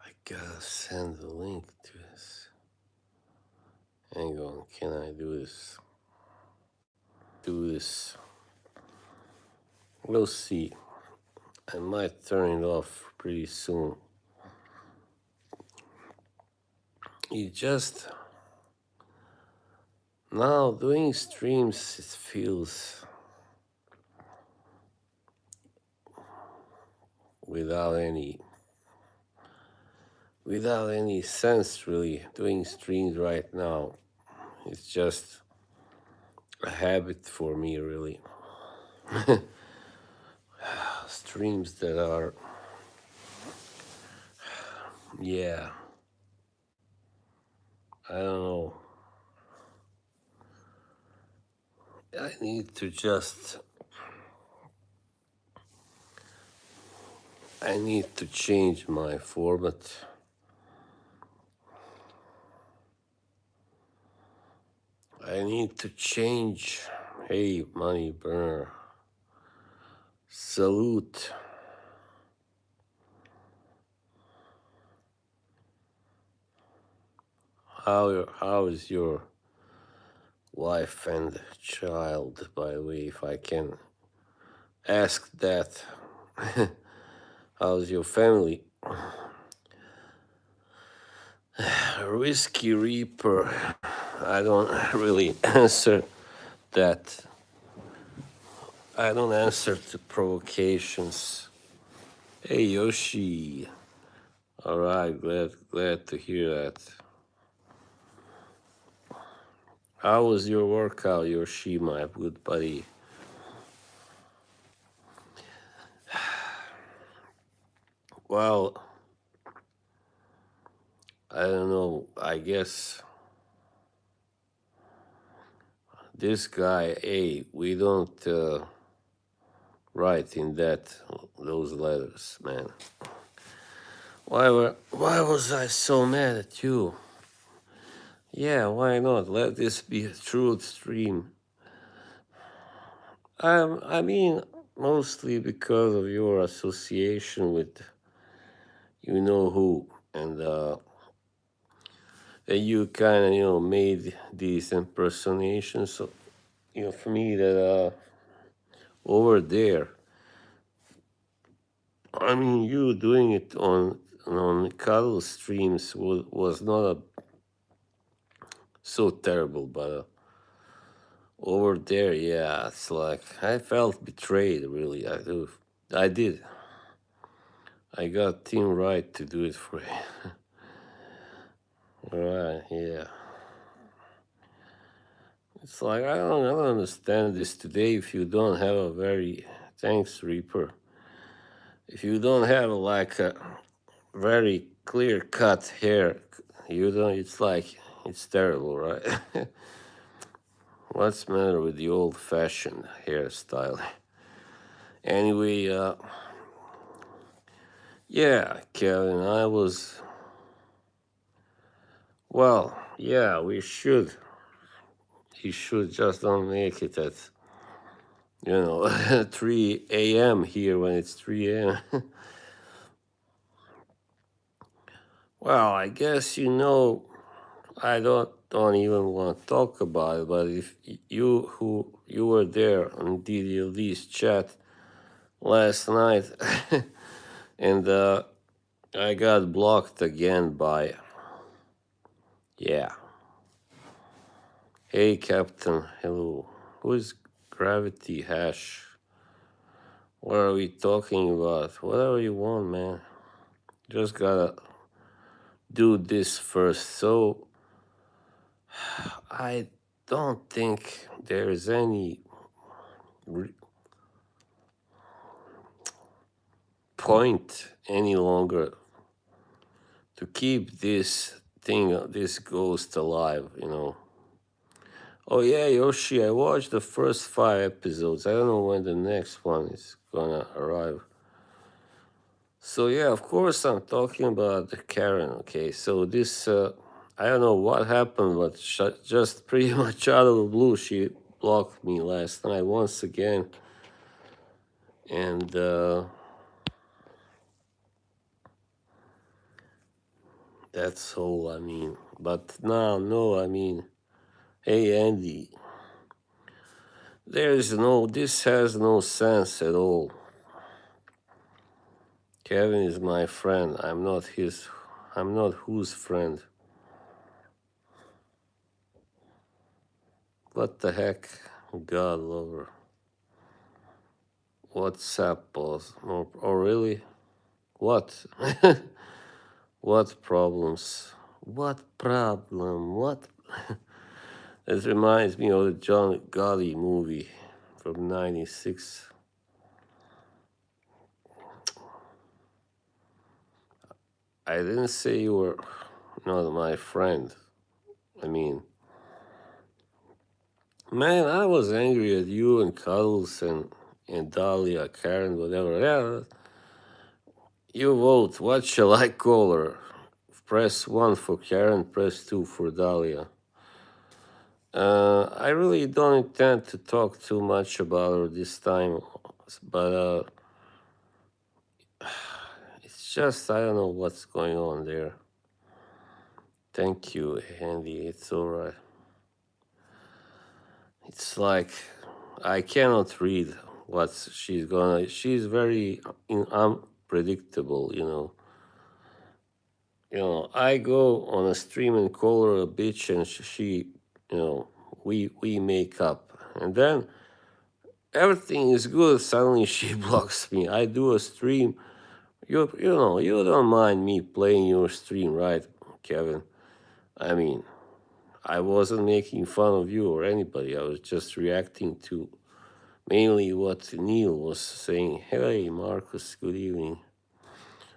I gotta send the link to this. Hang on, can I do this? We'll see. I might turn it off pretty soon. You just now doing streams, it feels without any sense really. Doing streams right now, it's just a habit for me really. Streams that are, yeah, I don't know. I need to change my format. I need to change. Hey, money burner. Salute. How is your wife and child, by the way, if I can ask that? How's your family? Whiskey Reaper. I don't really answer that. I don't answer to provocations. Hey Yoshi. Alright, glad to hear that. How was your workout, Yoshi, my good buddy? Well, I don't know. I guess this guy, hey, we don't write in those letters, man. Why was I so mad at you? Yeah, why not? Let this be a truth stream. I mean, mostly because of your association with you know who, and you kind of made these impersonations. So, for me that over there, I mean, you doing it on cuddle streams was not so terrible, but over there, yeah, it's like I felt betrayed. Really, I did. I got Team Right to do it for you. Right, yeah. It's like I don't understand this today. If you don't have a thanks Reaper. If you don't have like a very clear cut hair, you don't. It's terrible, right? What's the matter with the old-fashioned hairstyle? Anyway, yeah, Kevin, I was Well, yeah, we should. He should just don't make it at 3 a.m. here when it's 3 a.m. Well, I guess I don't even want to talk about it, but if you were there and did you at least chat last night, and I got blocked again by yeah. Hey Captain, hello. Who is Gravity Hash? What are we talking about? Whatever you want, man. Just gotta do this first. So I don't think there is any re- point any longer to keep this ghost alive. Oh yeah, Yoshi, I watched the first 5 episodes. I don't know when the next one is gonna arrive. So yeah, of course I'm talking about the Karen. Okay, so this I don't know what happened, but just pretty much out of the blue, she blocked me last night once again, and that's all. I mean, but now, no, I mean, hey Andy, this has no sense at all. Kevin is my friend. I'm not whose friend. What the heck? God lover. WhatsApp boss. Oh, really? What? What problems? What problem? What? It reminds me of the John Gotti movie from '96. I didn't say you were not my friend. I mean, man, I was angry at you and Cuddles and Dahlia, Karen, whatever. Yeah, you vote. What shall I call her? Press 1 for Karen, press 2 for Dahlia. I really don't intend to talk too much about her this time, but it's just I don't know what's going on there. Thank you, Andy. It's alright. It's like I cannot read what she's gonna. She's very unpredictable. I go on a stream and call her a bitch, and she, we make up, and then everything is good. Suddenly she blocks me. I do a stream. You don't mind me playing your stream, right, Kevin? I mean, I wasn't making fun of you or anybody. I was just reacting to mainly what Neil was saying. Hey, Marcus, good evening.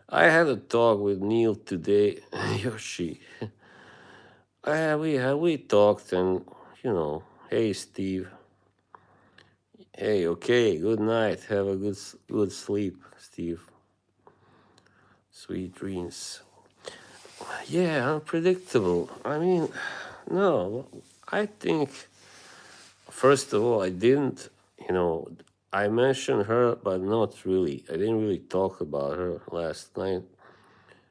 I had a talk with Neil today. Yoshi. We talked and hey Steve. Hey, okay, good night. Have a good sleep, Steve. Sweet dreams. Yeah, unpredictable. I mean, no, I think first of all, I didn't, I mentioned her, but not really. I didn't really talk about her last night.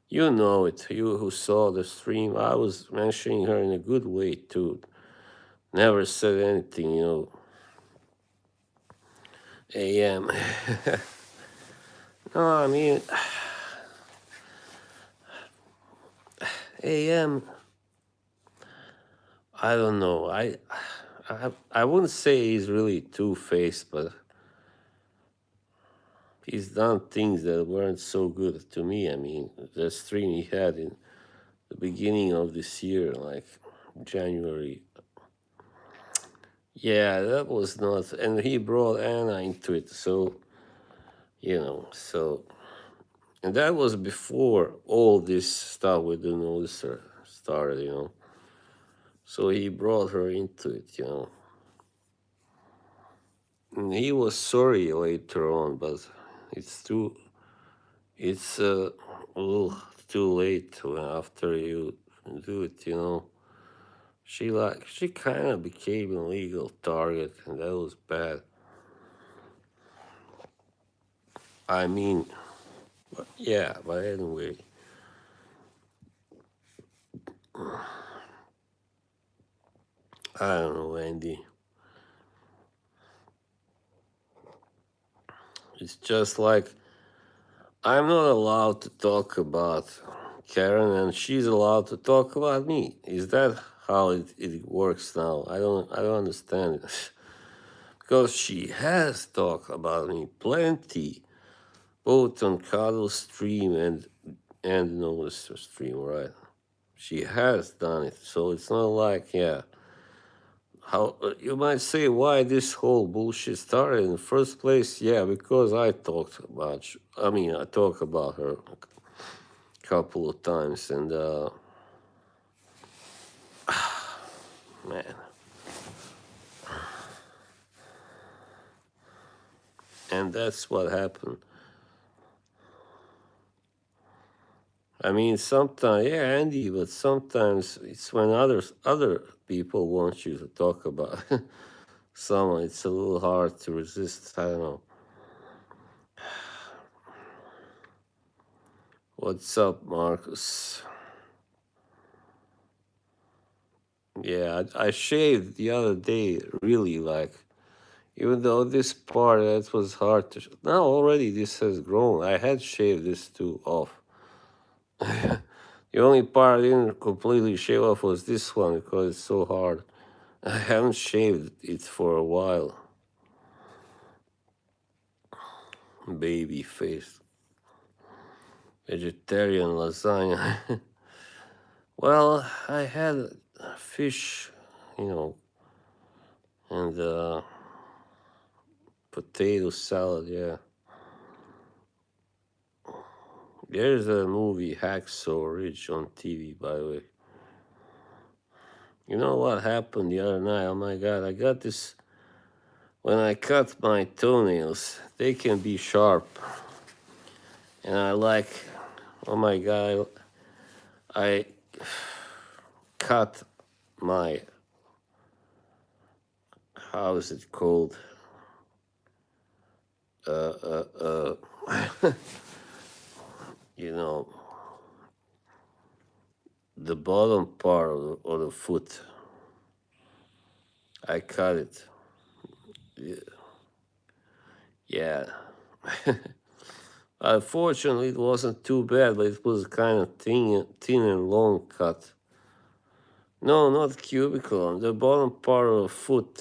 You know it, you who saw the stream. I was mentioning her in a good way too. Never said anything. AM. No, I mean, AM. I don't know. I wouldn't say he's really two-faced, but he's done things that weren't so good to me. I mean, the stream he had in the beginning of this year, like January. Yeah, that was not, and he brought Anna into it. So, and that was before all this stuff with the noticer started. So he brought her into it. And he was sorry later on, but it's a little too late after you do it, you know. She kind of became a legal target, and that was bad. I mean, yeah, but anyway, I don't know, Andy. It's just like I'm not allowed to talk about Karen, and she's allowed to talk about me. Is that how it works now? I don't understand it. Because she has talked about me plenty, both on Cuddle stream and Noticer stream, right? She has done it, so it's not like, yeah. How you might say why this whole bullshit started in the first place? Yeah, because I talked about. I mean, I talked about her a couple of times, and man, and that's what happened. I mean, sometimes, yeah, Andy, but sometimes it's when other people want you to talk about someone. It's a little hard to resist. I don't know. What's up, Marcus? Yeah, I shaved the other day. Really, like, even though this part that was hard to. Now already this has grown. I had shaved this too off. The only part I didn't completely shave off was this one because it's so hard. I haven't shaved it for a while. Baby face. Vegetarian lasagna. Well, I had fish, you know, and potato salad, yeah. There's a movie, Hacksaw Ridge, on TV, by the way. You know what happened the other night? Oh my god, I got this. When I cut my toenails, they can be sharp. And I like, oh my god, I cut my, how is it called? You know, the bottom part of the foot. I cut it. Yeah. Unfortunately, it wasn't too bad, but it was kind of thin and long cut. No, not cubicle. The bottom part of the foot.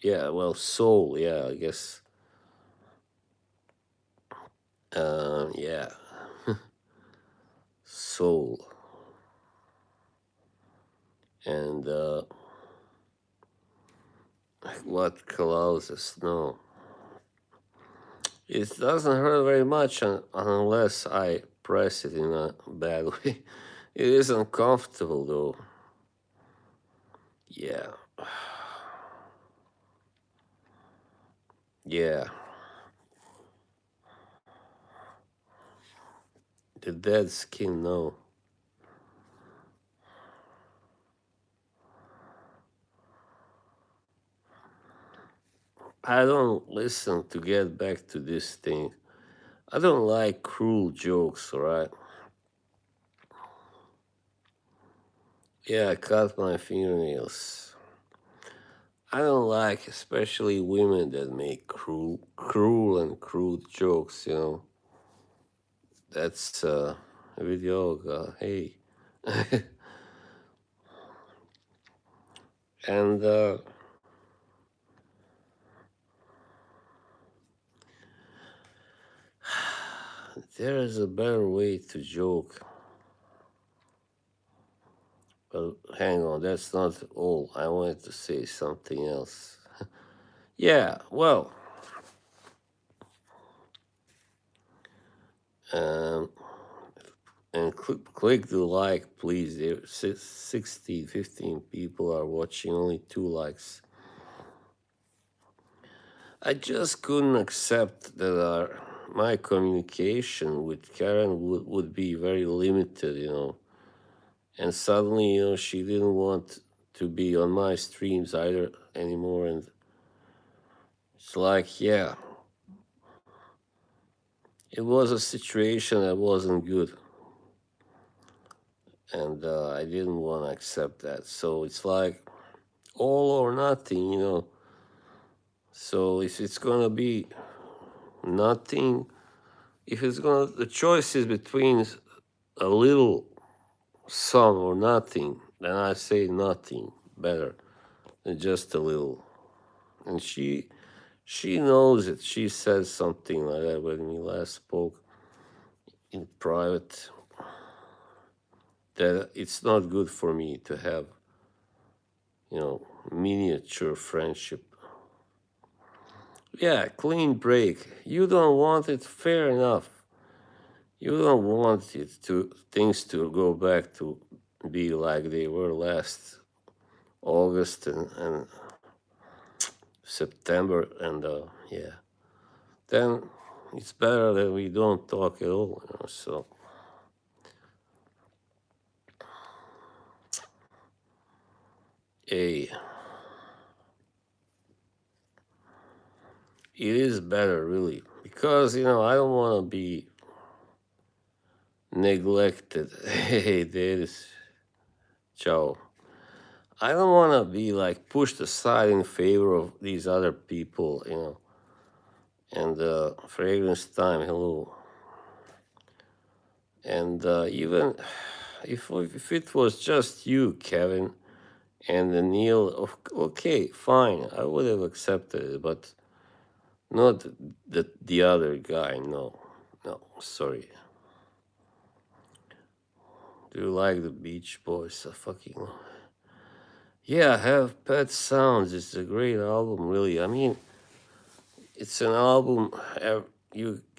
Yeah, well, sole. Yeah, I guess. Yeah, sole. And what causes? No, it doesn't hurt very much unless I press it in a bad way. It is uncomfortable though. Yeah. Yeah. The dead skin, no. I don't listen to get back to this thing. I don't like cruel jokes, alright? Yeah, I cut my fingernails. I don't like especially women that make cruel and crude jokes, you know. That's video, hey. And there is a better way to joke. But hang on, that's not all. I wanted to say something else. Yeah, well, um, and click the like, please. There, 15 people are watching, only 2 likes. I just couldn't accept that my communication with Karen would be very limited, you know. and suddenly, she didn't want to be on my streams either anymore, and it's like, yeah, it was a situation that wasn't good, and I didn't want to accept that. So it's like all or nothing. So if it's gonna be nothing, if it's gonna, the choice is between a little some or nothing, then I say nothing better than just a little. And she knows it. She said something like that when we last spoke in private, that it's not good for me to have, miniature friendship. Yeah, clean break. You don't want it, fair enough. You don't want it to things to go back to be like they were last August and September, and yeah. Then it's better that we don't talk at all. So a it is better really, because I don't want to be neglected. Hey, there is Ciao. I don't want to be like pushed aside in favor of these other people. And fragrance time, hello. And even if it was just you, Kevin, and Neil, okay, fine, I would have accepted it, but not the other guy. No, no, sorry. Do you like the Beach Boys? Fucking yeah, Have Pet Sounds. It's a great album, really. I mean, it's an album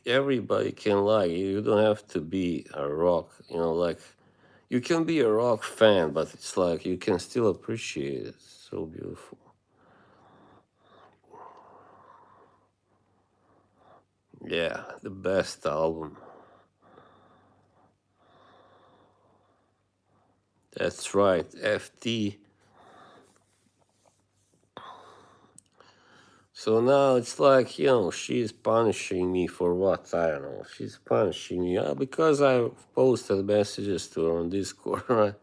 everybody can like. You don't have to be a rock, like you can be a rock fan, but it's like you can still appreciate it. It's so beautiful. Yeah, the best album. That's right, FT. So now it's like, she's punishing me for what? I don't know. She's punishing me because I posted messages to her on Discord, right?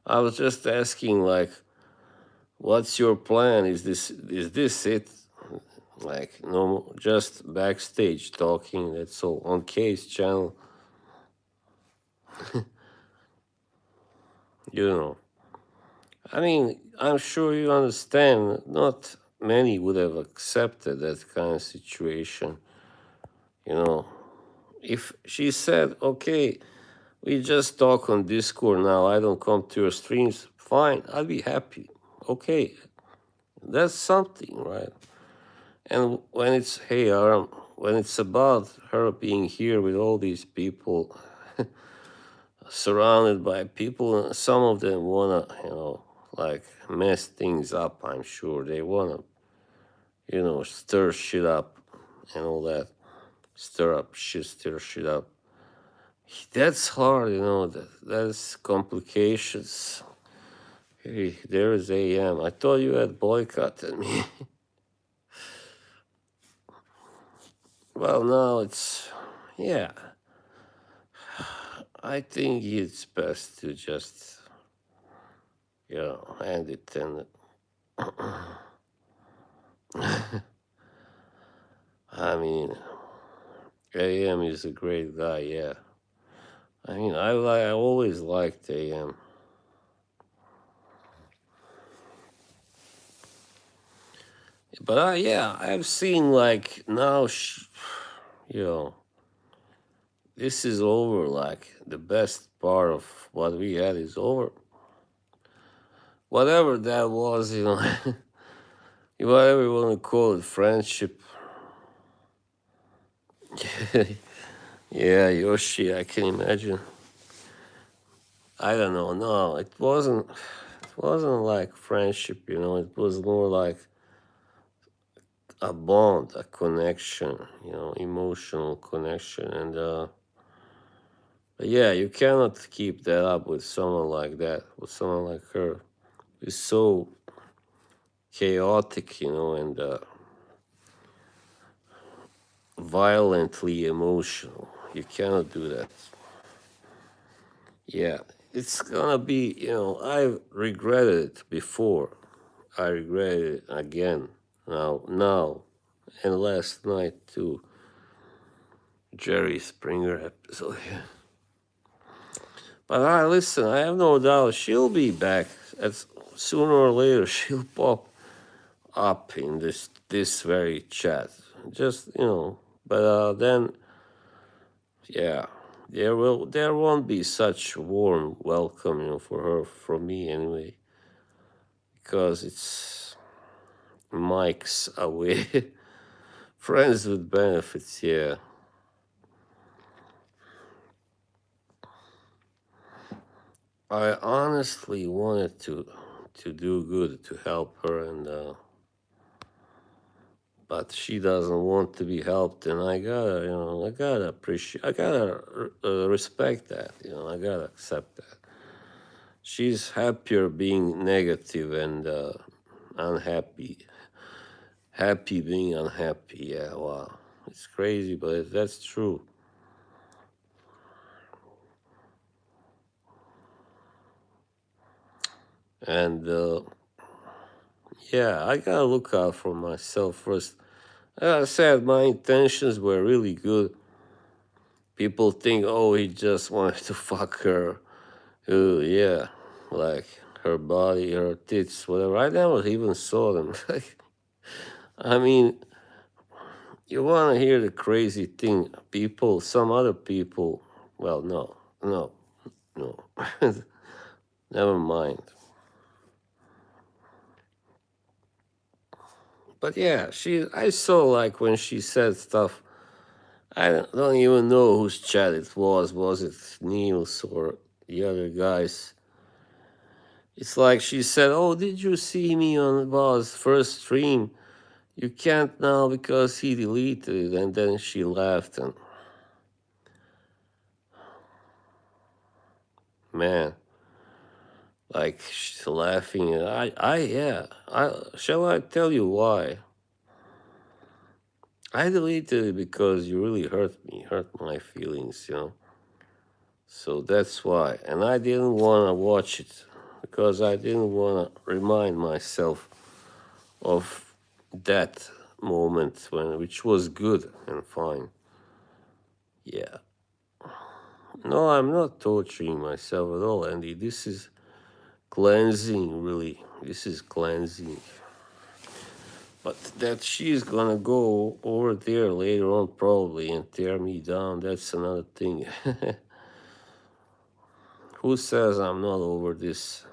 I was just asking, like, what's your plan? Is this it? Like, no, just backstage talking. That's all. On Case channel, you know. I mean, I'm sure you understand. Not many would have accepted that kind of situation, you know. If she said, okay, we just talk on Discord now, I don't come to your streams, fine, I'd be happy. Okay, that's something, right? And when it's, hey, when it's about her being here with all these people, surrounded by people, some of them wanna, like mess things up, I'm sure. They wanna, stir shit up and all that. Stir shit up. That's hard, that's complications. Hey, there is AM. I thought you had boycotted me. Well, now it's, yeah. I think it's best to just, end it. And I mean, AM is a great guy, yeah. I mean, I always liked AM. But I've seen like now, this is over. Like the best part of what we had is over. Whatever that was, whatever you want to call it, friendship. Yeah, Yoshi, I can imagine. I don't know. No, it wasn't. It wasn't like friendship. It was more like a bond, a connection, emotional connection. And But yeah, you cannot keep that up with someone like that, with someone like her. It's so chaotic, and violently emotional. You cannot do that. Yeah, it's gonna be, I've regretted it before. I regret it again. Now, and last night too. Jerry Springer episode. But listen, I have no doubt she'll be back. As sooner or later, she'll pop up in this very chat. Just but then yeah, there won't be such warm welcome, for her from me anyway, because it's Mike's away. Friends with benefits, yeah. I honestly wanted to do good to help her, and but she doesn't want to be helped, and I gotta appreciate, I gotta respect that, I gotta accept that. She's happier being negative and unhappy, happy being unhappy. Yeah, wow, it's crazy, but that's true. And yeah, I gotta look out for myself first. As I said, my intentions were really good. People think, oh, he just wanted to fuck her. Oh, yeah, like her body, her tits, whatever. I never even saw them. I mean, you want to hear the crazy thing? Some other people, well, no. Never mind. But yeah, I saw like when she said stuff. I don't even know whose chat it was. Was it Neil's or the other guys? It's like she said, "Oh, did you see me on Boz's first stream? You can't now because he deleted it." And then she laughed, and man, like she's laughing. And yeah. Shall I tell you why? I deleted it because you really hurt my feelings. So that's why. And I didn't want to watch it because I didn't want to remind myself of that moment which was good and fine. Yeah. No, I'm not torturing myself at all, Andy. This is cleansing, really. This is cleansing. But that she's gonna go over there later on probably and tear me down, that's another thing. Who says I'm not over this?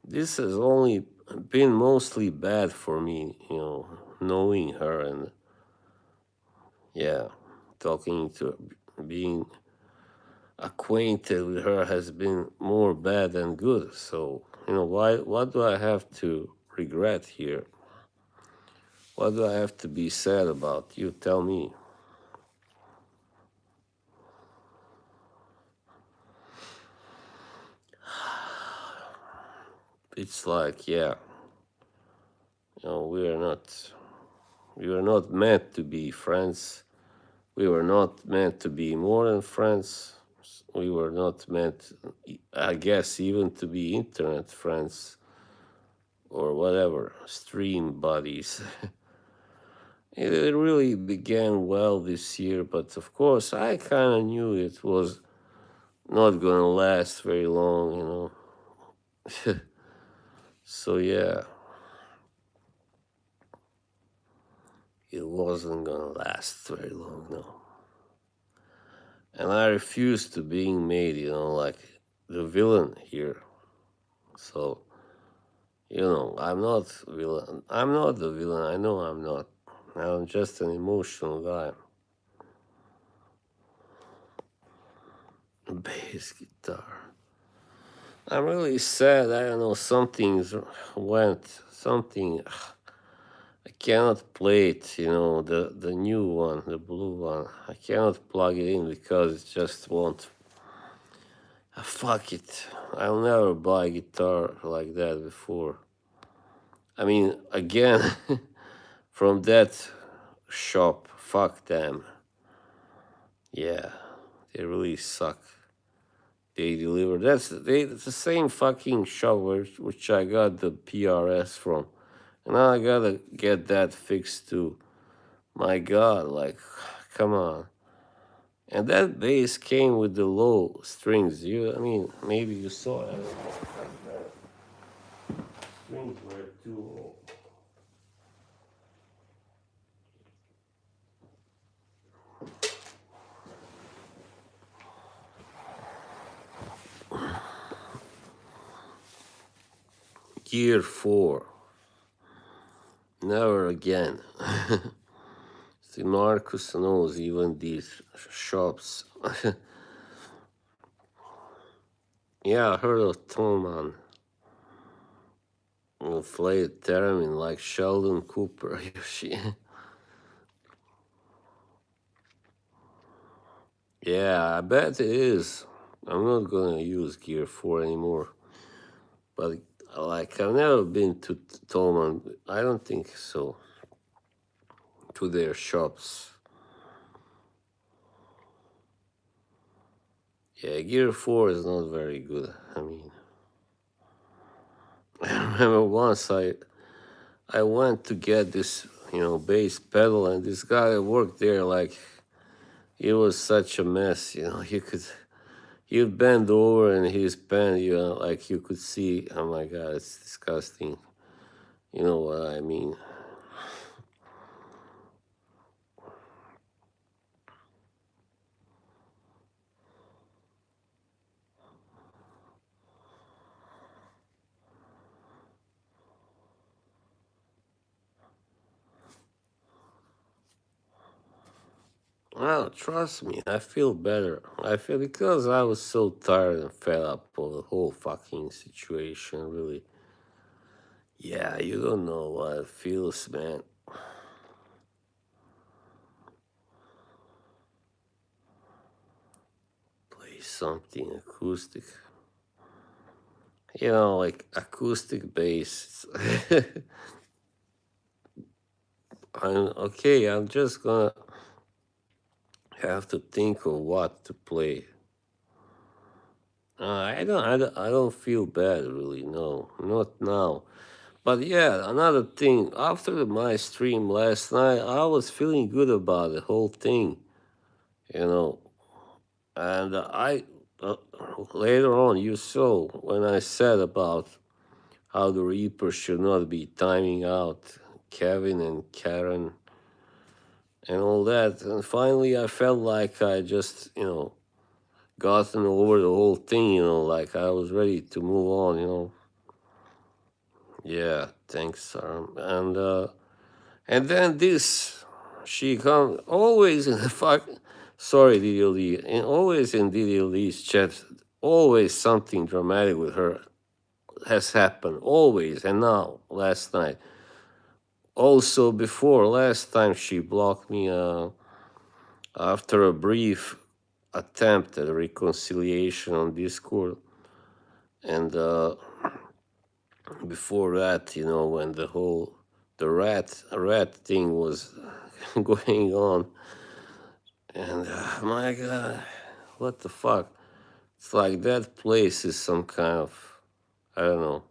This has only been mostly bad for me, knowing her and yeah, talking to her, being acquainted with her has been more bad than good. So, what do I have to regret here? What do I have to be sad about? You tell me. It's like, yeah, we are not meant to be friends. We were not meant to be more than friends. We were not meant, I guess, even to be internet friends or whatever, stream buddies. It really began well this year, but of course, I kind of knew it was not going to last very long. So, yeah, it wasn't going to last very long, no. And I refused to being made, like the villain here. So, I'm not villain. I'm not the villain. I know I'm not. I'm just an emotional guy. Bass guitar. I'm really sad. I don't know. Something. I cannot play it, the new one, the blue one. I cannot plug it in because it just won't. Fuck it. I'll never buy a guitar like that before. I mean, again, from that shop, fuck them. Yeah, they really suck. They deliver. It's the same fucking shop which I got the PRS from. And now I gotta get that fixed too. My God, like, come on. And that bass came with the low strings. I mean, maybe you saw it. Strings were too low. Gear 4. Never again. See, Marcus knows even these shops. Yeah, I heard of Toman. Inflated theremin like Sheldon Cooper. Yeah, I bet it is. I'm not gonna use Gear 4 anymore. But like, I've never been to Toman. I don't think so. To their shops. Yeah, Gear 4 is not very good. I mean, I remember once I went to get this, bass pedal, and this guy that worked there, like, it was such a mess, you'd bend over and his pen, like you could see, oh my God, it's disgusting. You know what I mean? Well, trust me, I feel better. I feel because I was so tired and fed up of the whole fucking situation, really. Yeah, you don't know what it feels, man. Play something acoustic. Like acoustic bass. I'm just gonna have to think of what to play. I don't feel bad really. No, not now. But yeah, another thing. After my stream last night, I was feeling good about the whole thing. You know, and I later on you saw when I said about how the Reaper should not be timing out Kevin and Karen and all that. And finally, I felt like I just, gotten over the whole thing, like I was ready to move on. Yeah, thanks, Sarah. And then this, she come always in the fuck. Sorry, DDLD, and always in DDLD's chat, always something dramatic with her has happened, always. And now, last night, also before last time, she blocked me after a brief attempt at reconciliation on Discord, and before that, when the rat thing was going on, and my God, what the fuck? It's like that place is some kind of, I don't know,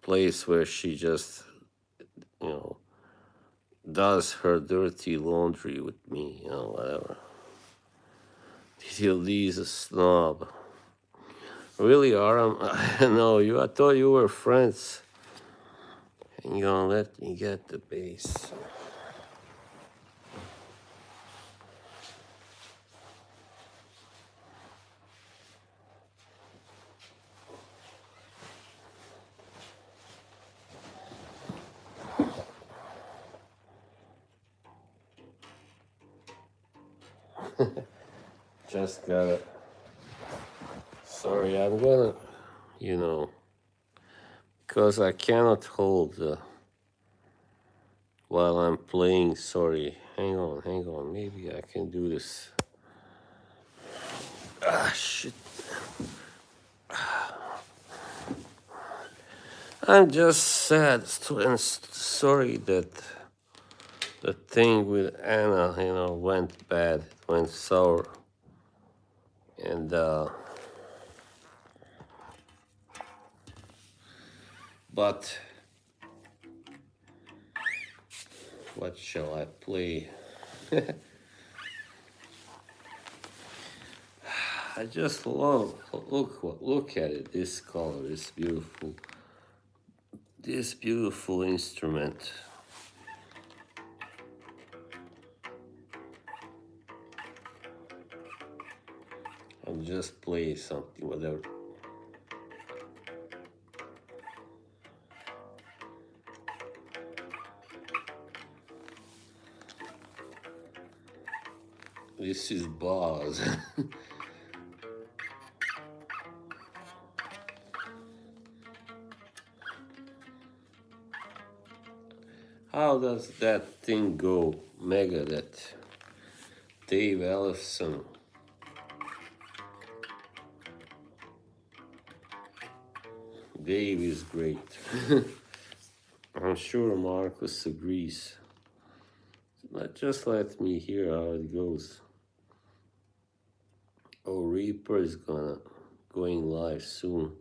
place where she just, you know, does her dirty laundry with me, whatever. He's a snob. Really, Aram? No, I thought you were friends. Hang on, let me get the bass. Just got it. Sorry, I'm gonna, because I cannot hold while I'm playing. Sorry, hang on. Maybe I can do this. Ah, shit. I'm just sad and sorry that the thing with Anna, went bad, went sour, and but what shall I play? I just love look at it. This color is beautiful. This beautiful instrument. I'll just play something, whatever. This is Boz. How does that thing go? Megadeth. Dave Ellefson. Dave is great. I'm sure Marcus agrees. But just let me hear how it goes. Oh, Reaper is going live soon.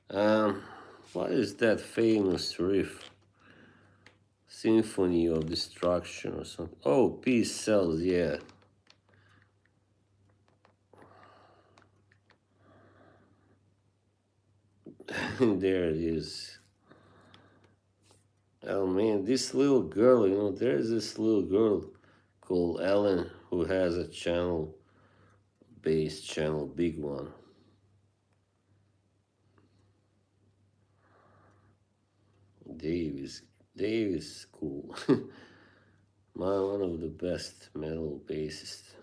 What is that famous riff? Symphony of Destruction or something. Oh, Peace Sells, yeah. There it is. Oh man, this little girl, there's this little girl called Ellen who has a channel, bass channel, big one. Dave is cool. One of the best metal bassists.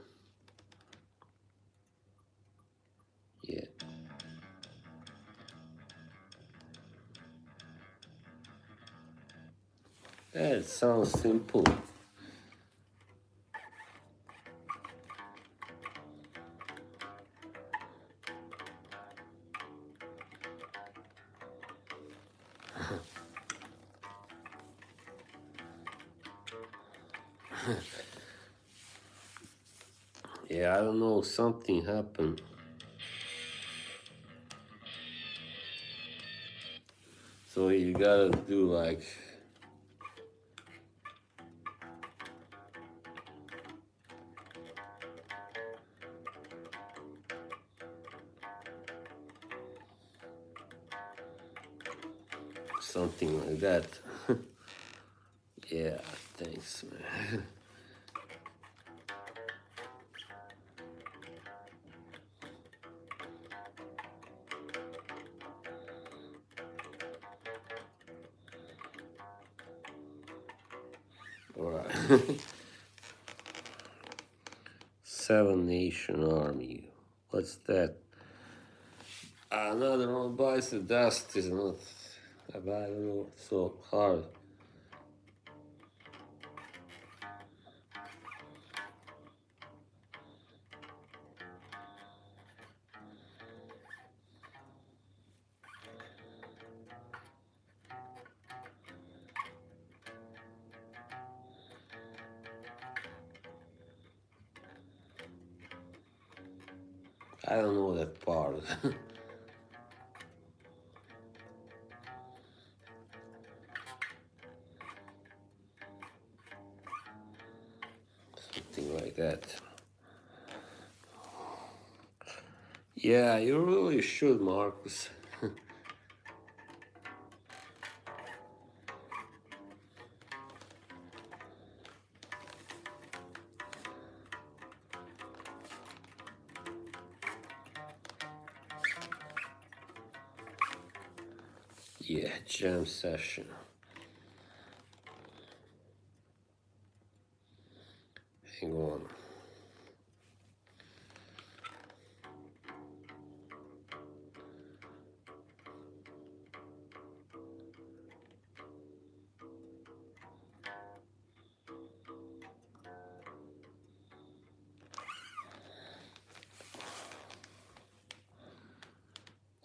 Yeah. It sounds simple. Yeah, I don't know, something happened. So you gotta do like something like that. Yeah, thanks, man. All right. Seven Nation Army. What's that? Another one bites the dust is not, I don't know, so hard. I don't know that part. Something like that. Yeah, you really should, Marcus. Yeah, jam session. Hang on.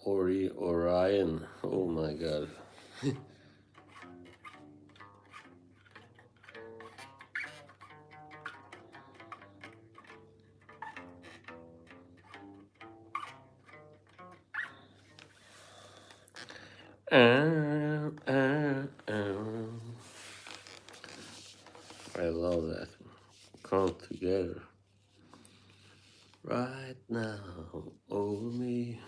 Orion. Oh my god. I love that. Come together right now over me.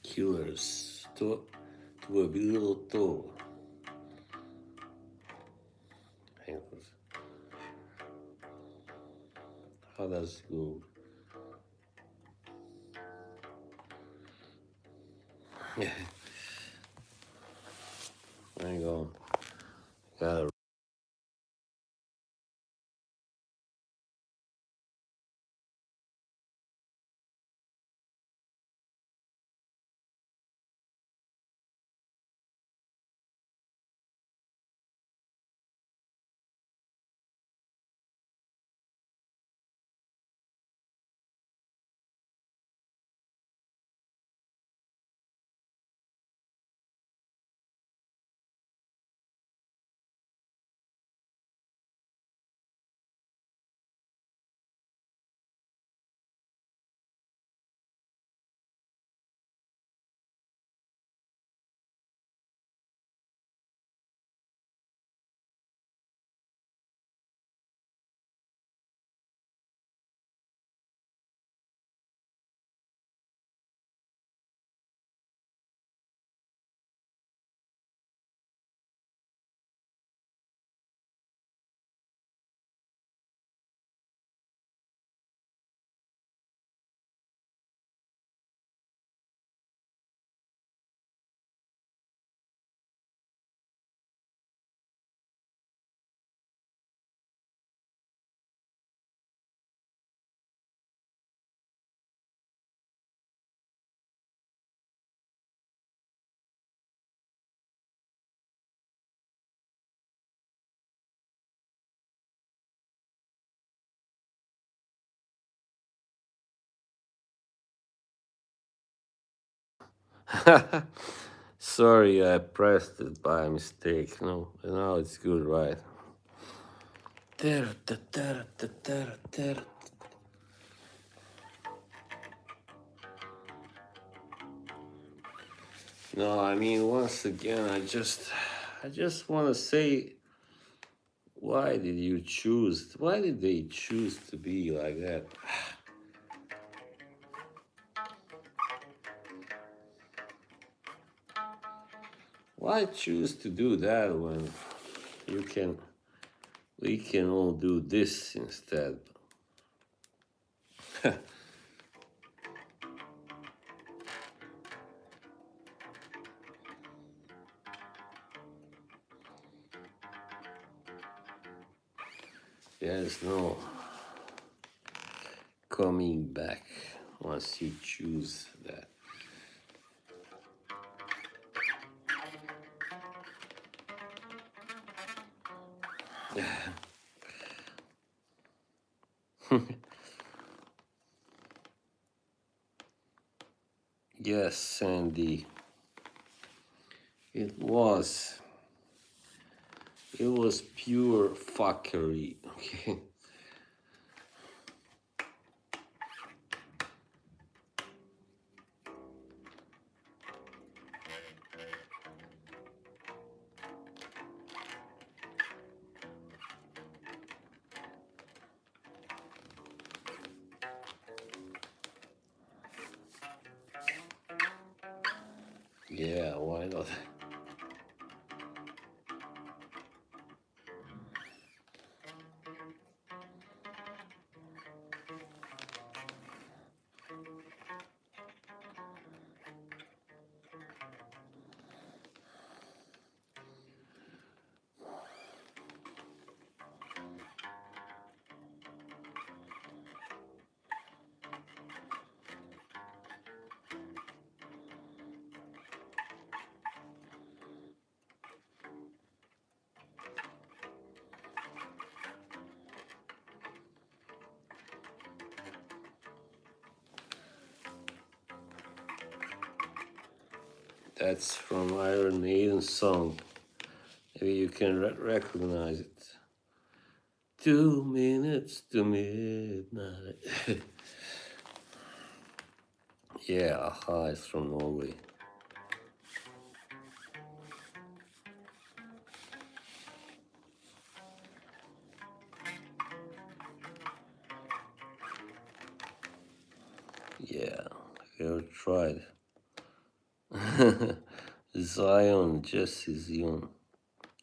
Killers to a little toe. Hang on. How does it go? Hang on. Gotta Sorry, I pressed it by mistake. No, now it's good, right? No, I mean, once again, I just want to say, why did you choose? Why did they choose to be like that? Why choose to do that when you can? We can all do this instead. There's no coming back once you choose that. Yes, Sandy. It was It was pure fuckery. Okay. Yeah, why not? That's from Iron Maiden's song. Maybe you can recognize it. 2 minutes to midnight. Yeah, aha, it's from Norway. Yeah, have you ever tried? Zion, Jesse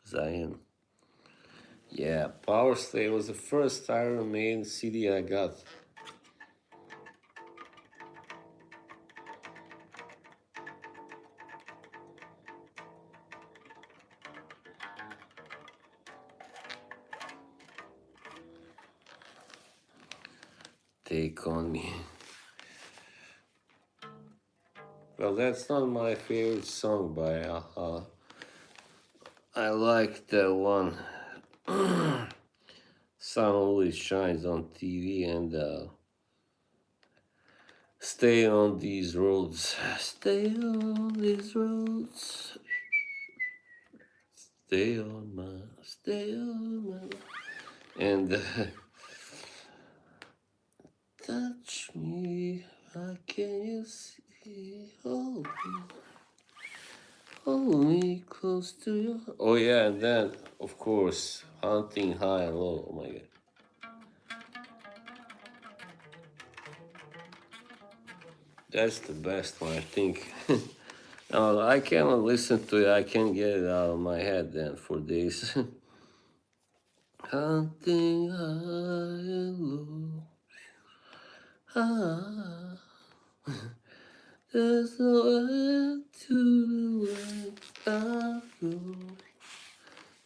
Zion. Yeah, Power Slave was the first Iron Maiden CD I got. Take on Me. Well, that's not my favorite song by Aha. I like the one. Sun Always Shines on TV and Stay on These Roads. Stay on these roads. Stay on my. And touch me, how can you see? Hold me close to your. Oh yeah, and then of course, Hunting High and Low. Oh my god, that's the best one, I think. No, I cannot listen to it. I can't get it out of my head then for days. Hunting high and low. Ah, there's no end to the way I go.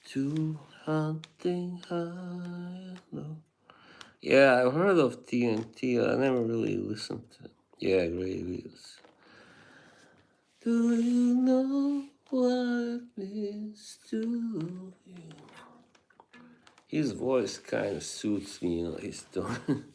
To hunting high and low. Yeah, I've heard of TNT. I never really listened to it. Yeah, great videos. Do you know what it means to you? His voice kind of suits me, his tone.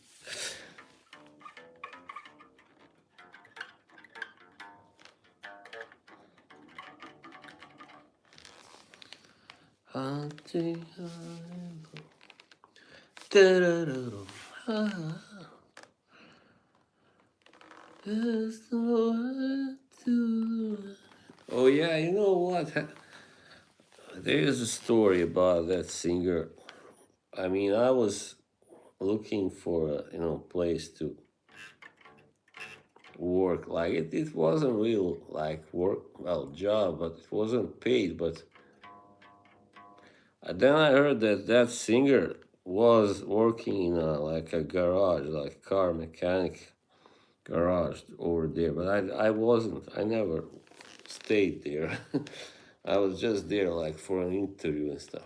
Hunting high. Da-da-da-da. There's no end to. Oh yeah, you know what? There's a story about that singer. I mean, I was looking for a place to work. Like it wasn't real like work, well, job, but it wasn't paid. But then I heard that that singer was working in like a garage, like car mechanic garage over there. But I wasn't. I never stayed there. I was just there like for an interview and stuff.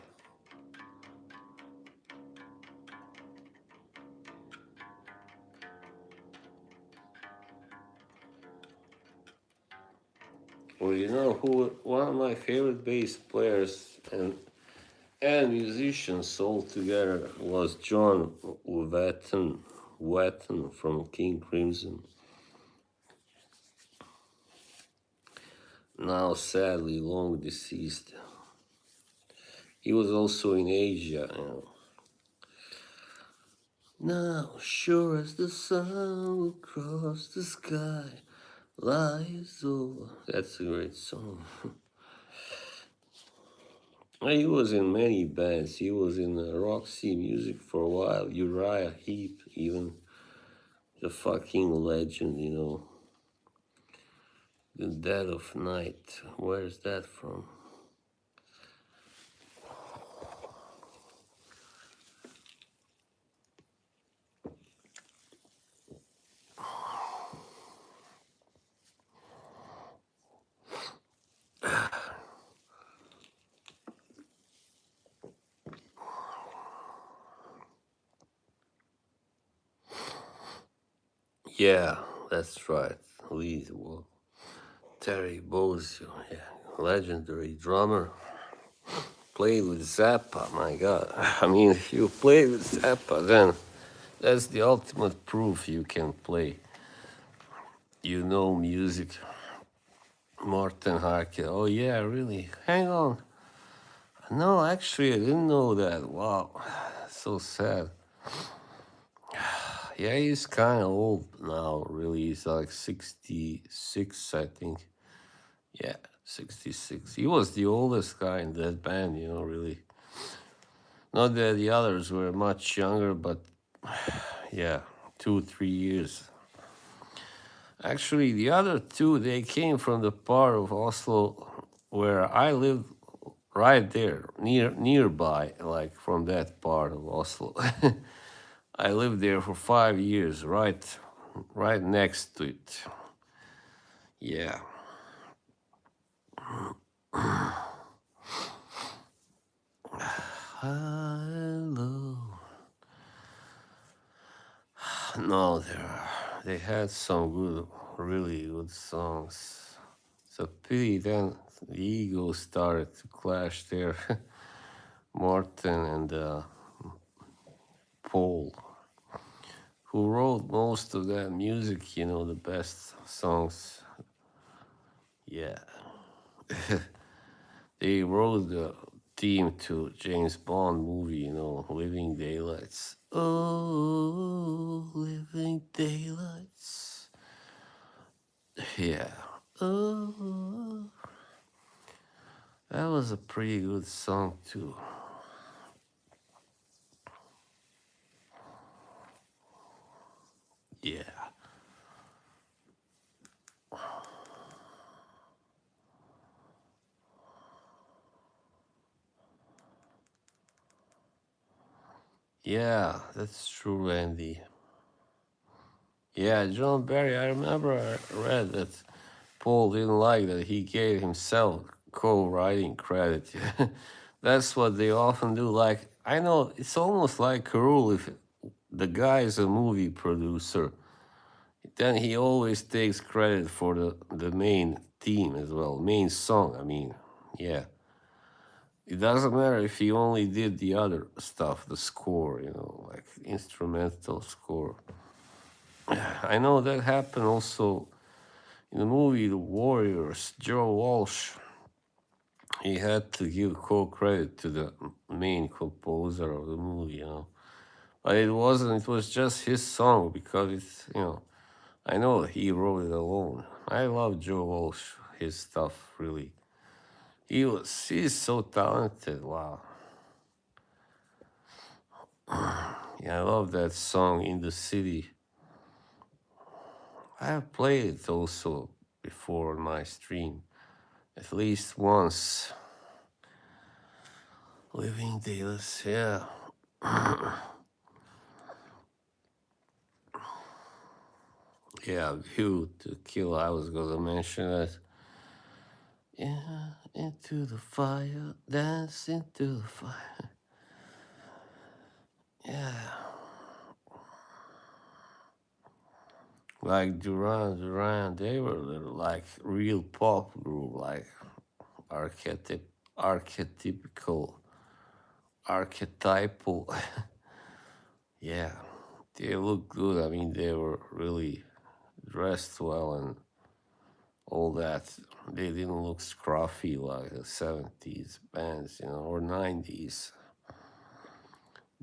Well, you know who one of my favorite bass players and musicians all together was John Wetton from King Crimson. Now sadly long deceased. He was also in Asia. You know. Now, sure as the sun will cross the sky, lies over. That's a great song. He was in many bands. He was in Roxy Music for a while. Uriah Heep, even the fucking legend, you know. The Dead of Night. Where's that from? Yeah, that's right. Lee, well, Terry Bozzio, yeah, legendary drummer. Played with Zappa, my God. I mean, if you play with Zappa, then that's the ultimate proof you can play. You know music. Martin Harkin. Oh, yeah, really? Hang on. No, actually, I didn't know that. Wow. So sad. Yeah, he's kind of old now, really. He's like 66, I think. Yeah, 66. He was the oldest guy in that band, you know, really. Not that the others were much younger, but yeah, 2, 3 years. Actually, the other two, they came from the part of Oslo where I lived right there, nearby, like from that part of Oslo. I lived there for 5 years, right next to it. Yeah. Hello. No, they had some good, really good songs. It's a pity then the ego started to clash there. Martin and Paul, who wrote most of that music, you know, the best songs. Yeah. They wrote the theme to James Bond movie, you know, Living Daylights. Oh, Living Daylights. Yeah. Oh, that was a pretty good song too. Yeah. Yeah, that's true, Andy. Yeah, John Barry, I remember I read that Paul didn't like that he gave himself co-writing credit. That's what they often do. Like, I know it's almost like a rule if the guy is a movie producer, then he always takes credit for the main theme as well, main song. I mean, yeah. It doesn't matter if he only did the other stuff, the score, you know, like instrumental score. I know that happened also in the movie The Warriors. Joe Walsh, he had to give co-credit to the main composer of the movie, you know. But it wasn't, it was just his song because it's, you know, I know he wrote it alone. I love Joe Walsh, his stuff, really. He's so talented, wow. Yeah, I love that song, In the City. I have played it also before on my stream, at least once. Living Daylights, yeah. Yeah, View to Kill, I was gonna mention that. Yeah, into the fire, dance into the fire. Yeah. Like Duran, they were like real pop group, like archetypical, archetypal. Yeah, they look good. I mean, they were really dressed well and all that. They didn't look scruffy like the 70s bands, or 90s.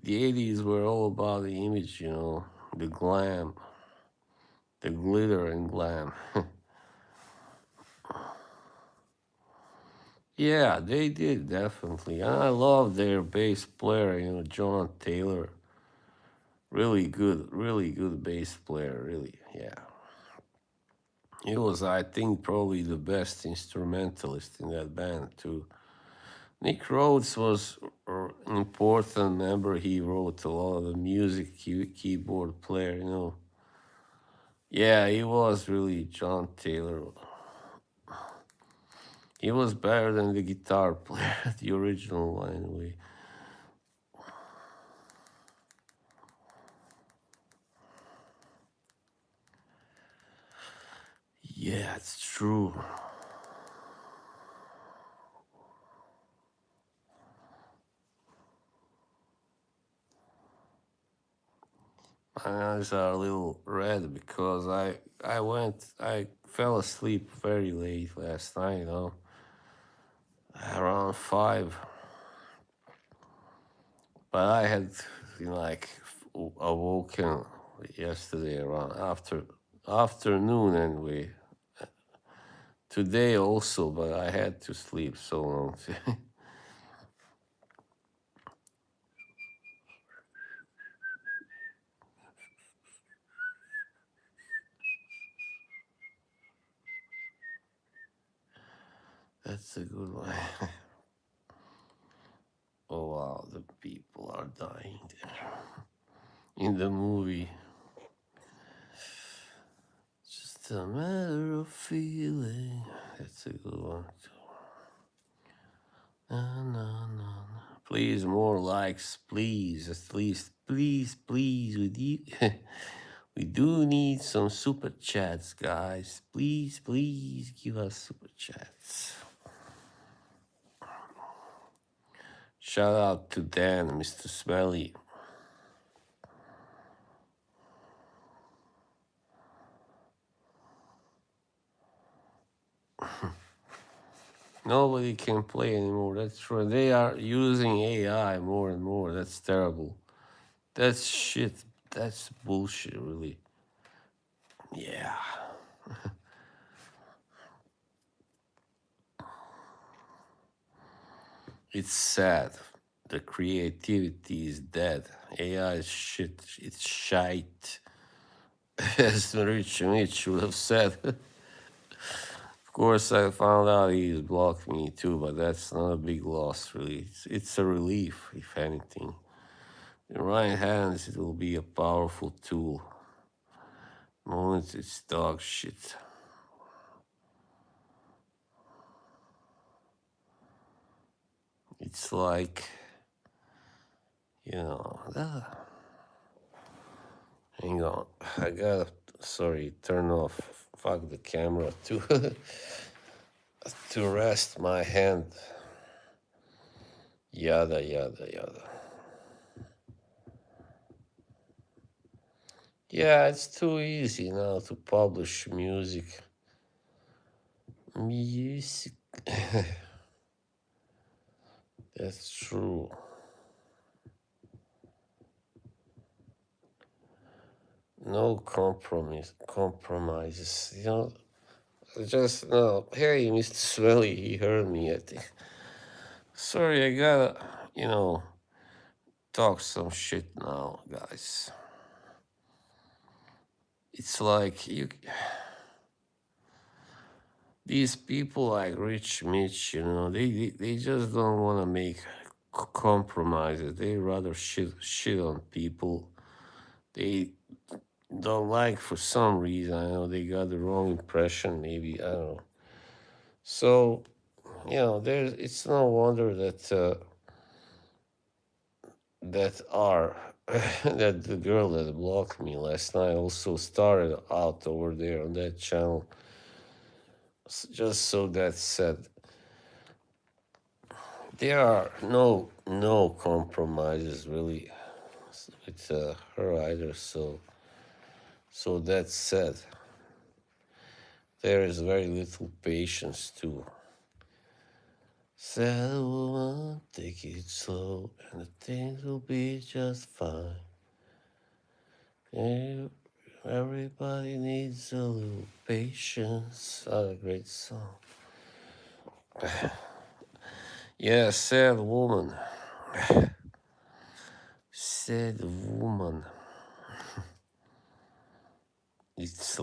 The 80s were all about the image, the glam, the glitter and glam. Yeah, they did, definitely. And I love their bass player, John Taylor. Really good bass player, really. Yeah. He was, I think, probably the best instrumentalist in that band, too. Nick Rhodes was an important member. He wrote a lot of the music, keyboard player. Yeah, he was really John Taylor. He was better than the guitar player, the original one, anyway. Yeah, it's true. My eyes are a little red because I fell asleep very late last night, around 5. But I had, like, awoken yesterday around afternoon anyway. Today also, but I had to sleep so long. That's a good one. Oh wow, the people are dying there in the movie. Just a matter of feeling. That's a good one too. No, no, no, no. Please, more likes, please. At least, please. We do need some super chats, guys. Please give us super chats. Shout out to Dan, Mr. Smelly. Nobody can play anymore. That's true. They are using AI more and more. That's terrible. That's shit. That's bullshit, really. Yeah. It's sad. The creativity is dead. AI is shit. It's shite. As Rich Mitch would have said. Of course, I found out he's blocked me too, but that's not a big loss, really. It's a relief, if anything. In right hands, it will be a powerful tool. Moments, it's dog shit. It's like, hang on. I gotta, sorry, turn off. Fuck the camera to to rest my hand. Yada, yada, yada. Yeah, it's too easy now to publish music. Music. That's true. No compromises. Just no. Hey, Mr. Smelly, he heard me. I think. Sorry, I gotta, talk some shit now, guys. It's like these people like Rich Mitch, they just don't want to make compromises. They rather shit on people. They don't like, for some reason. I know they got the wrong impression. Maybe, I don't know. So, there's. It's no wonder that that the girl that blocked me last night also started out over there on that channel. Just so that said, there are no compromises really with her either. So that said, there is very little patience too. Sad woman, take it slow, and the things will be just fine. Everybody needs a little patience. What a great song. Yeah, sad woman. Sad woman. It's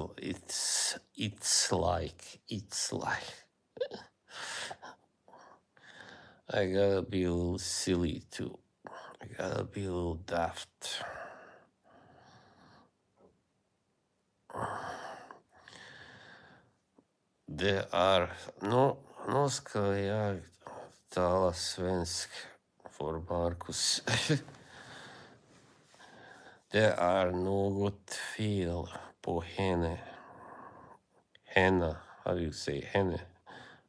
like I gotta be a little silly too. I gotta be a little daft. Det är nå ska jag tala svensk för Marcus. Det är något fel på henne. Henna, how do you say henne?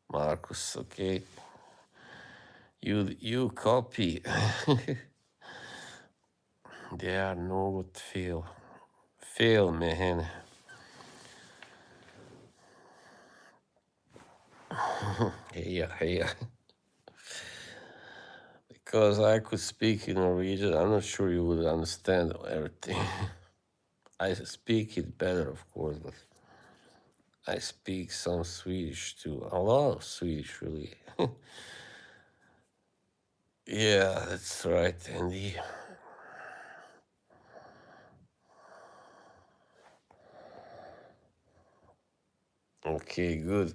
Marcus, okay? You copy. Det är något fel. Fel med henne. Heja. Because I could speak in Norwegian, I'm not sure you would understand everything. I speak it better, of course, but I speak some Swedish too. A lot of Swedish, really. Yeah, that's right, Andy. Okay, good.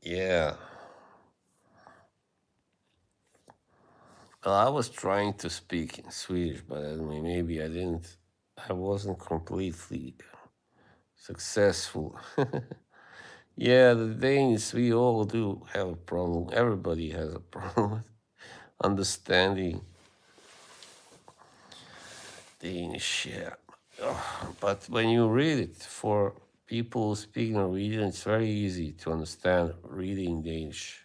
Yeah. Well, I was trying to speak in Swedish, but maybe I wasn't completely successful. Yeah, the Danes, we all do have a problem. Everybody has a problem with understanding Danish, yeah. But when you read it for people who speak Norwegian, it's very easy to understand reading Danish.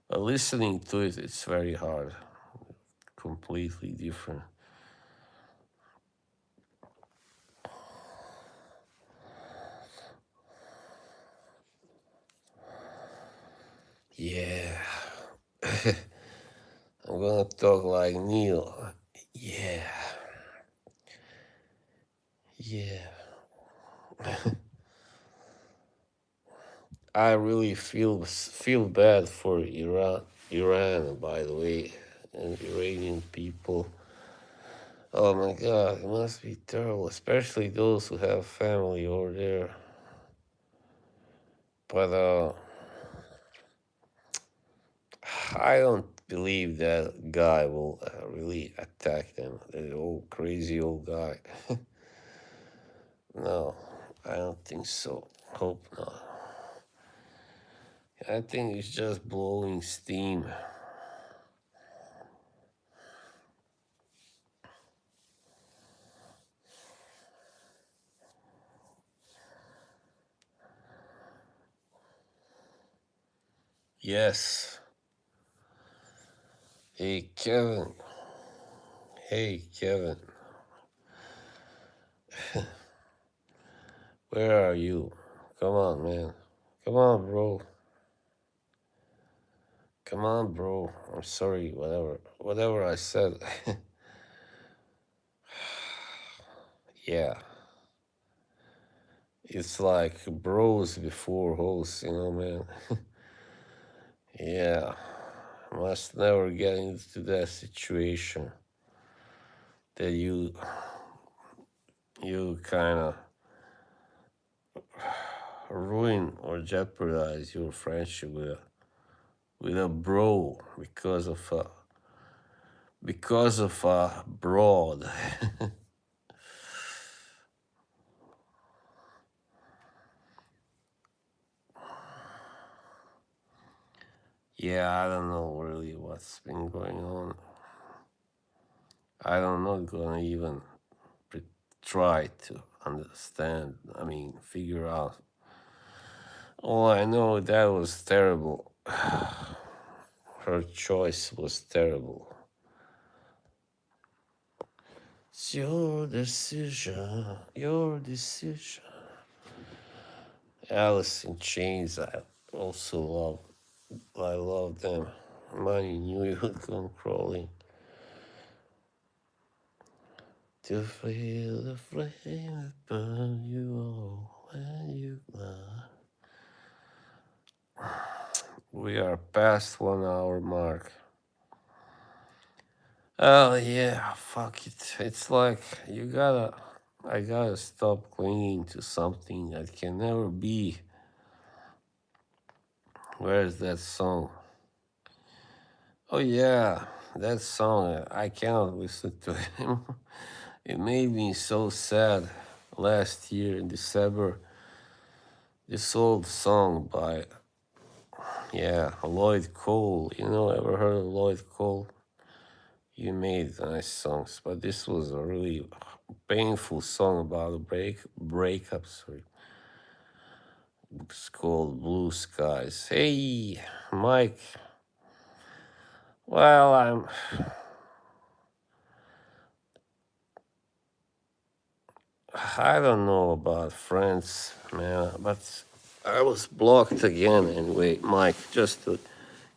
But listening to it, it's very hard. Completely different. Yeah. I'm gonna talk like Neil. Yeah. Yeah. I really feel bad for Iran, by the way, and Iranian people. Oh my God, it must be terrible, especially those who have family over there. But I don't believe that guy will really attack them. That old crazy old guy. No, I don't think so. Hope not. I think he's just blowing steam. Yes. Hey, Kevin. Hey, Kevin. Where are you? Come on, man. Come on, bro. Come on, bro. I'm sorry, whatever I said. Yeah. It's like bros before hoes, man. Yeah. Must never get into that situation that you kind of ruin or jeopardize your friendship with a bro because of a broad. Yeah, I don't know really what's been going on. I'm not gonna even try to understand. Figure out. All I know, that was terrible. Her choice was terrible. It's your decision, your decision. Alice in Chains, I also love. I love them. Money knew you would come crawling to feel the flame that burn you all when you glide. We are past 1 hour mark. Oh yeah, fuck it. It's like I gotta stop clinging to something that can never be. Where's that song? Oh yeah, that song. I cannot listen to it anymore. It made me so sad last year in December. This old song by, yeah, Lloyd Cole. You know, ever heard of Lloyd Cole? He made nice songs, but this was a really painful song about a breakup. Sorry, it's called Blue Skies. Hey, Mike. Well, I don't know about friends, man, but I was blocked again anyway, Mike, just to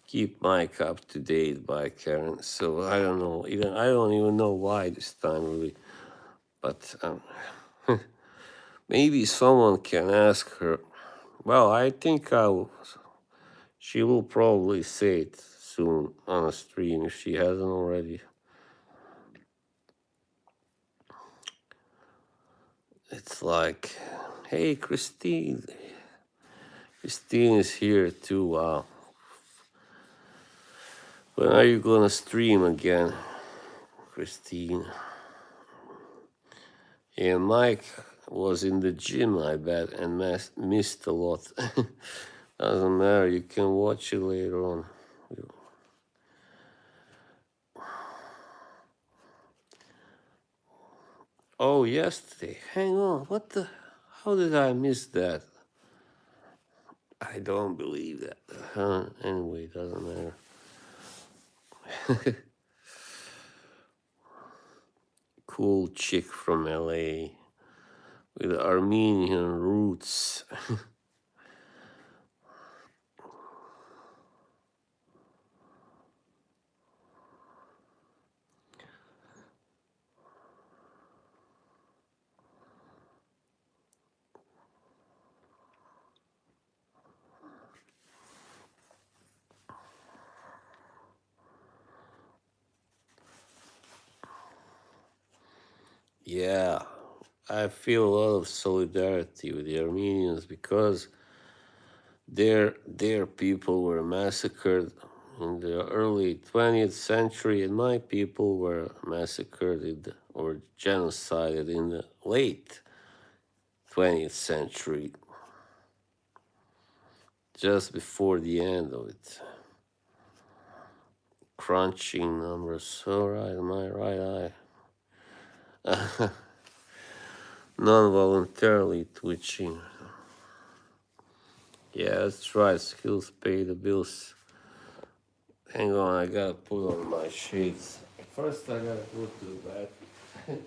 keep Mike up to date by Karen. So I don't know, I don't even know why this time really, but maybe someone can ask her. Well, I think she will probably say it soon on a stream if she hasn't already. It's like, hey, Christine. Christine is here too. Wow. When are you gonna stream again, Christine? Yeah, Mike was in the gym, I bet, and missed a lot. Doesn't matter, you can watch it later on. Oh, yesterday. Hang on, what the? How did I miss that? I don't believe that. Anyway, doesn't matter. Cool chick from LA with Armenian roots. Yeah, I feel a lot of solidarity with the Armenians because their people were massacred in the early 20th century, and my people were massacred or genocided in the late 20th century, just before the end of it. Crunching numbers. All right, my right eye. Non-voluntarily twitching. Yeah, that's right. Skills pay the bills. Hang on, I gotta put on my shades. First, I gotta go to the bathroom.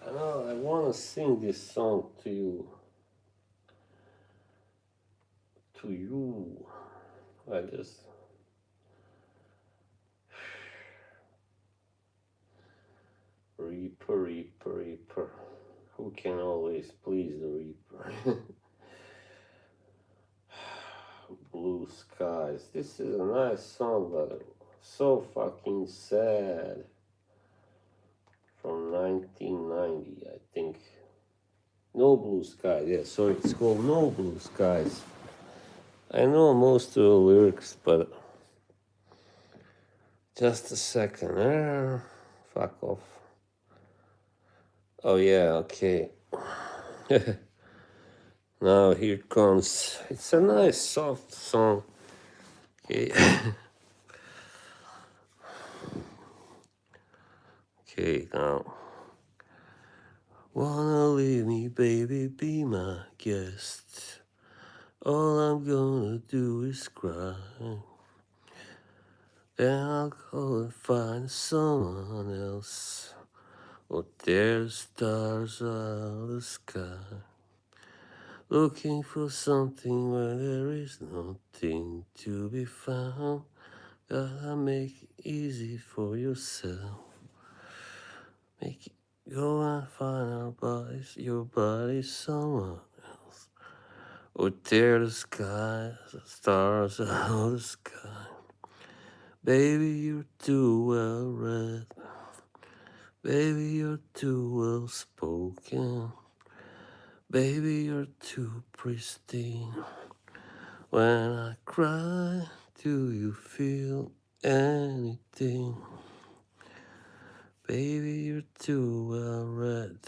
I know, I wanna sing this song to you. To you. I just. Reaper, Reaper, Reaper. Who can always please the Reaper? Blue skies. This is a nice song, but so fucking sad. From 1990, I think. No Blue Skies. Yeah, sorry, it's called No Blue Skies. I know most of the lyrics, but just a second. Fuck off. Oh yeah, okay. Now here it comes. It's a nice soft song. Okay. Okay, now. Wanna leave me, baby, be my guest. All I'm gonna do is cry. Then I'll go and find someone else. Or tear the stars out of the sky. Looking for something where there is nothing to be found. Gotta make it easy for yourself. Make it go and find our bodies, your body, someone else. Or tear the sky, the stars out of the sky. Baby, you're too well read. Baby, you're too well spoken. Baby, you're too pristine. When I cry, do you feel anything? Baby, you're too well read.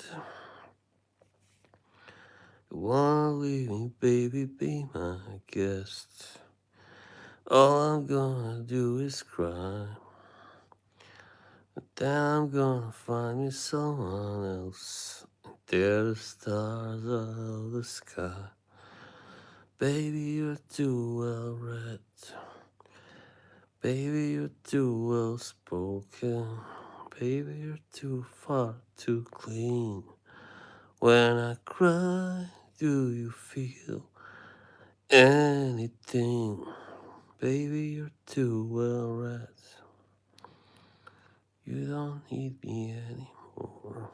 You wanna leave me, baby, be my guest. All I'm gonna do is cry. But then I'm gonna find me someone else. And tear the stars out of the sky. Baby, you're too well read. Baby, you're too well spoken. Baby, you're too far too clean. When I cry, do you feel anything? Baby, you're too well read. You don't need me anymore.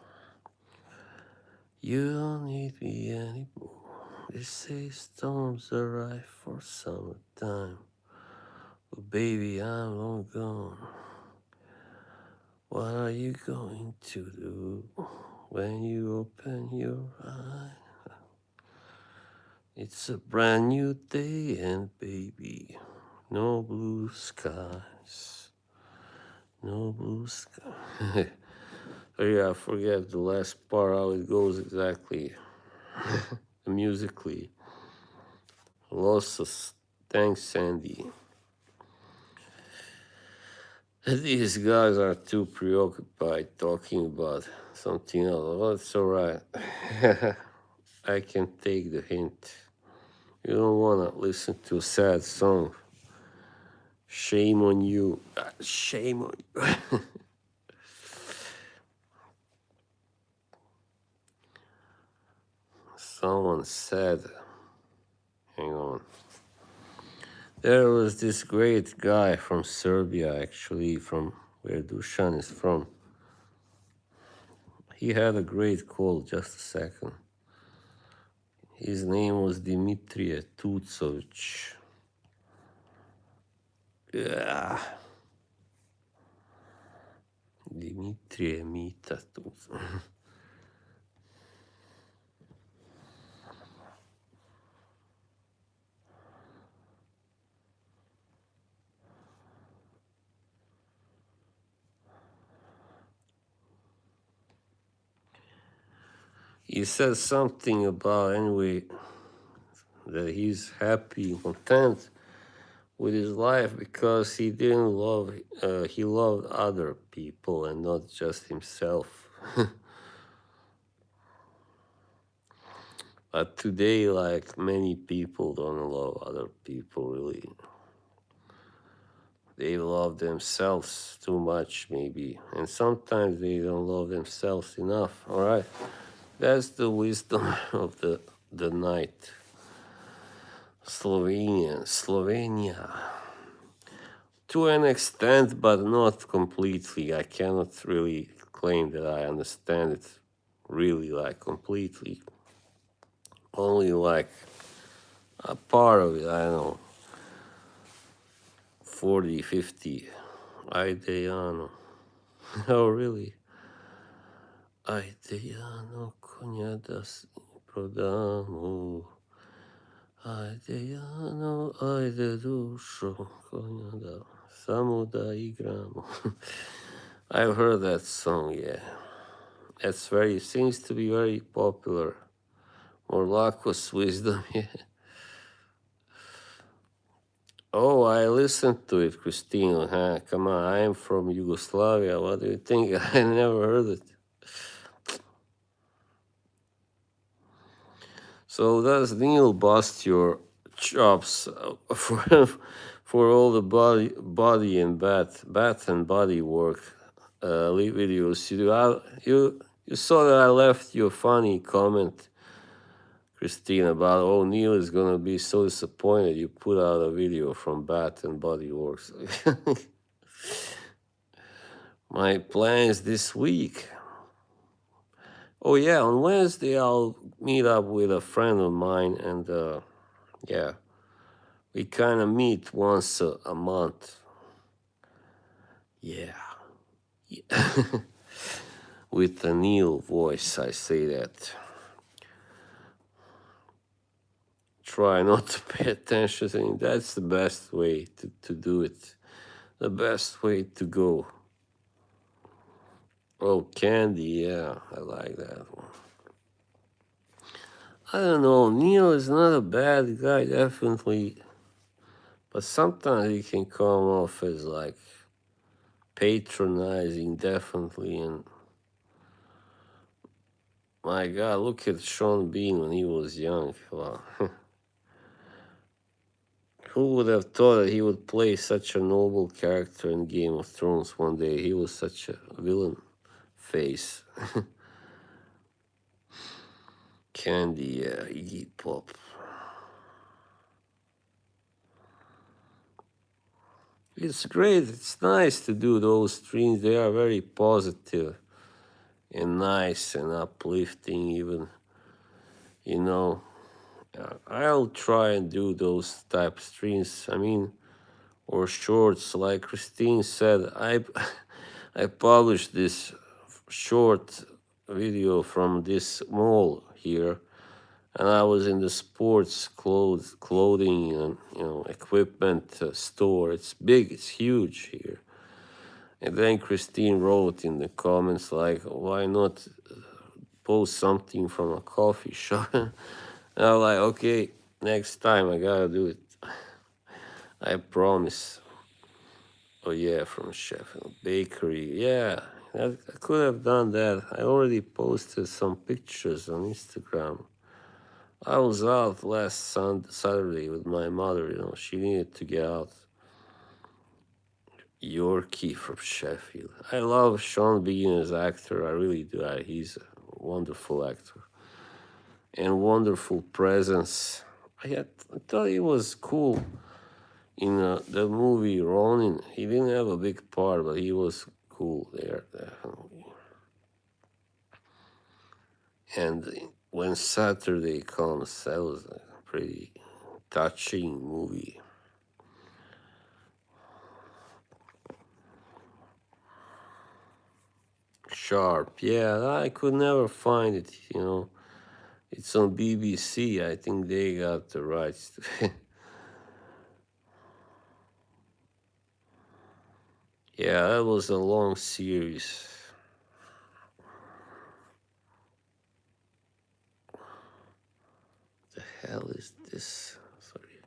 You don't need me anymore. They say storms arrive for summertime. But baby, I'm long gone. What are you going to do when you open your eye? It's a brand new day and baby, no blue skies. No blue sky. Oh yeah, I forget the last part how it goes exactly. Musically. Lost us. Thanks, Sandy. These guys are too preoccupied talking about something else. Well, it's alright. I can take the hint. You don't wanna listen to a sad song. Shame on you. Shame on you. Someone said, hang on. There was this great guy from Serbia, actually, from where Dusan is from. He had a great call, just a second. His name was Dimitrije Tucovic. Yeah. Dimitrije Mita Tucovic. He said something about, anyway, that he's happy and content with his life because he didn't love, he loved other people and not just himself. But today, like, many people don't love other people really. They love themselves too much, maybe. And sometimes they don't love themselves enough, all right? That's the wisdom of the night. Slovenia. To an extent, but not completely. I cannot really claim that I understand it really, like, completely. Only, like, a part of it, I don't know. 40, 50. Ideano. Oh, really? Ideano, konia das prodamu. Ideano, ajde dušo, konia da samo da igramo. I've heard that song, yeah. That's very, seems to be very popular. More Morlakos wisdom, yeah. Oh, I listened to it, Christine. Huh? Come on, I am from Yugoslavia. What do you think? I never heard it. So does Neil bust your chops for all the body and bath and body work videos you do? You saw that I left you a funny comment, Christine, about Neil is gonna be so disappointed you put out a video from Bath and Body Works. My plans this week. Oh yeah, on Wednesday I'll meet up with a friend of mine, and yeah, we kind of meet once a month. Yeah. With a Neil voice, I say that. Try not to pay attention. I mean, that's the best way to do it. The best way to go. Oh, Candy, yeah, I like that one. I don't know, Neil is not a bad guy, definitely. But sometimes he can come off as like patronizing, definitely. And my God, look at Sean Bean when he was young. Wow. Who would have thought that he would play such a noble character in Game of Thrones one day? He was such a villain face. Candy, yeah, Iggy Pop. It's great. It's nice to do those streams. They are very positive and nice and uplifting, even. You know, I'll try and do those type streams. I mean, or shorts, like Christine said. I published this short video from this mall here, and I was in the sports clothing and equipment store. It's big, it's huge here. And then Christine wrote in the comments like, "Why not post something from a coffee shop?" And I'm like, "Okay, next time I gotta do it. I promise." Oh yeah, from Sheffield Bakery. Yeah, I could have done that. I already posted some pictures on Instagram. I was out last Saturday with my mother. She needed to get out. Yorkie from Sheffield. I love Sean Bean as actor. I really do. He's a wonderful actor and wonderful presence. I thought he was cool in the movie Ronin. He didn't have a big part, but he was cool there, definitely. And when Saturday comes, that was a pretty touching movie. Sharp, yeah, I could never find it, It's on BBC. I think they got the rights to it. Yeah, that was a long series. The hell is this? Sorry.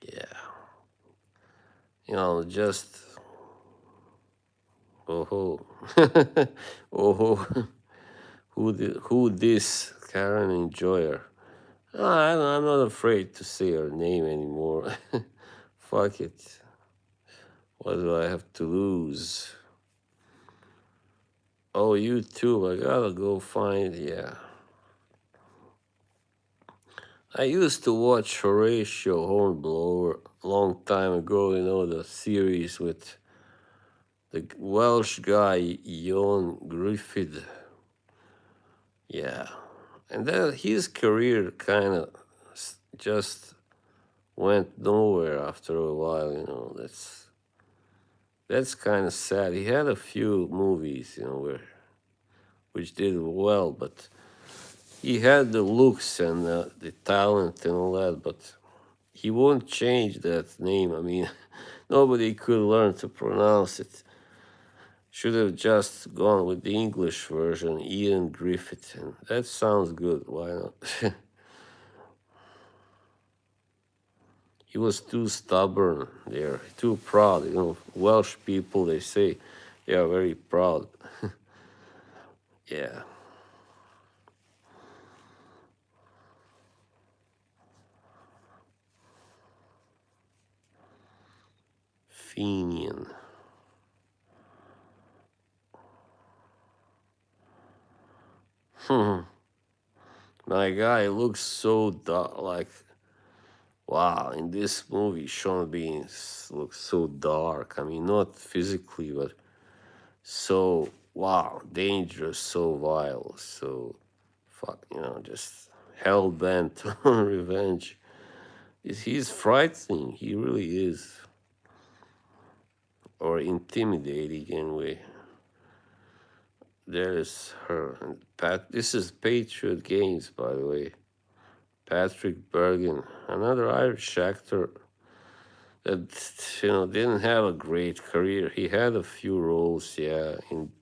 Yeah. Just oh oh who this Karen Enjoyer? I'm not afraid to say her name anymore. Fuck it. What do I have to lose? Oh, YouTube. I gotta go find. Yeah. I used to watch Horatio Hornblower a long time ago. The series with the Welsh guy Ian Griffith. Yeah, And then his career kind of just went nowhere after a while. That's kind of sad. He had a few movies, which did well, but he had the looks and the talent and all that, but he won't change that name. I mean, nobody could learn to pronounce it. Should have just gone with the English version, Ian Griffith, and that sounds good. Why not? He was too stubborn there, too proud. Welsh people, they say they are very proud. Yeah. Fenian. My guy looks so like, wow, in this movie, Sean Bean looks so dark. I mean, not physically, but so, wow, dangerous, so vile, so, fuck, just hell bent on revenge. He's frightening, he really is. Or intimidating, anyway. There's her. And this is Patriot Games, by the way. Patrick Bergin, another Irish actor that didn't have a great career. He had a few roles, yeah, in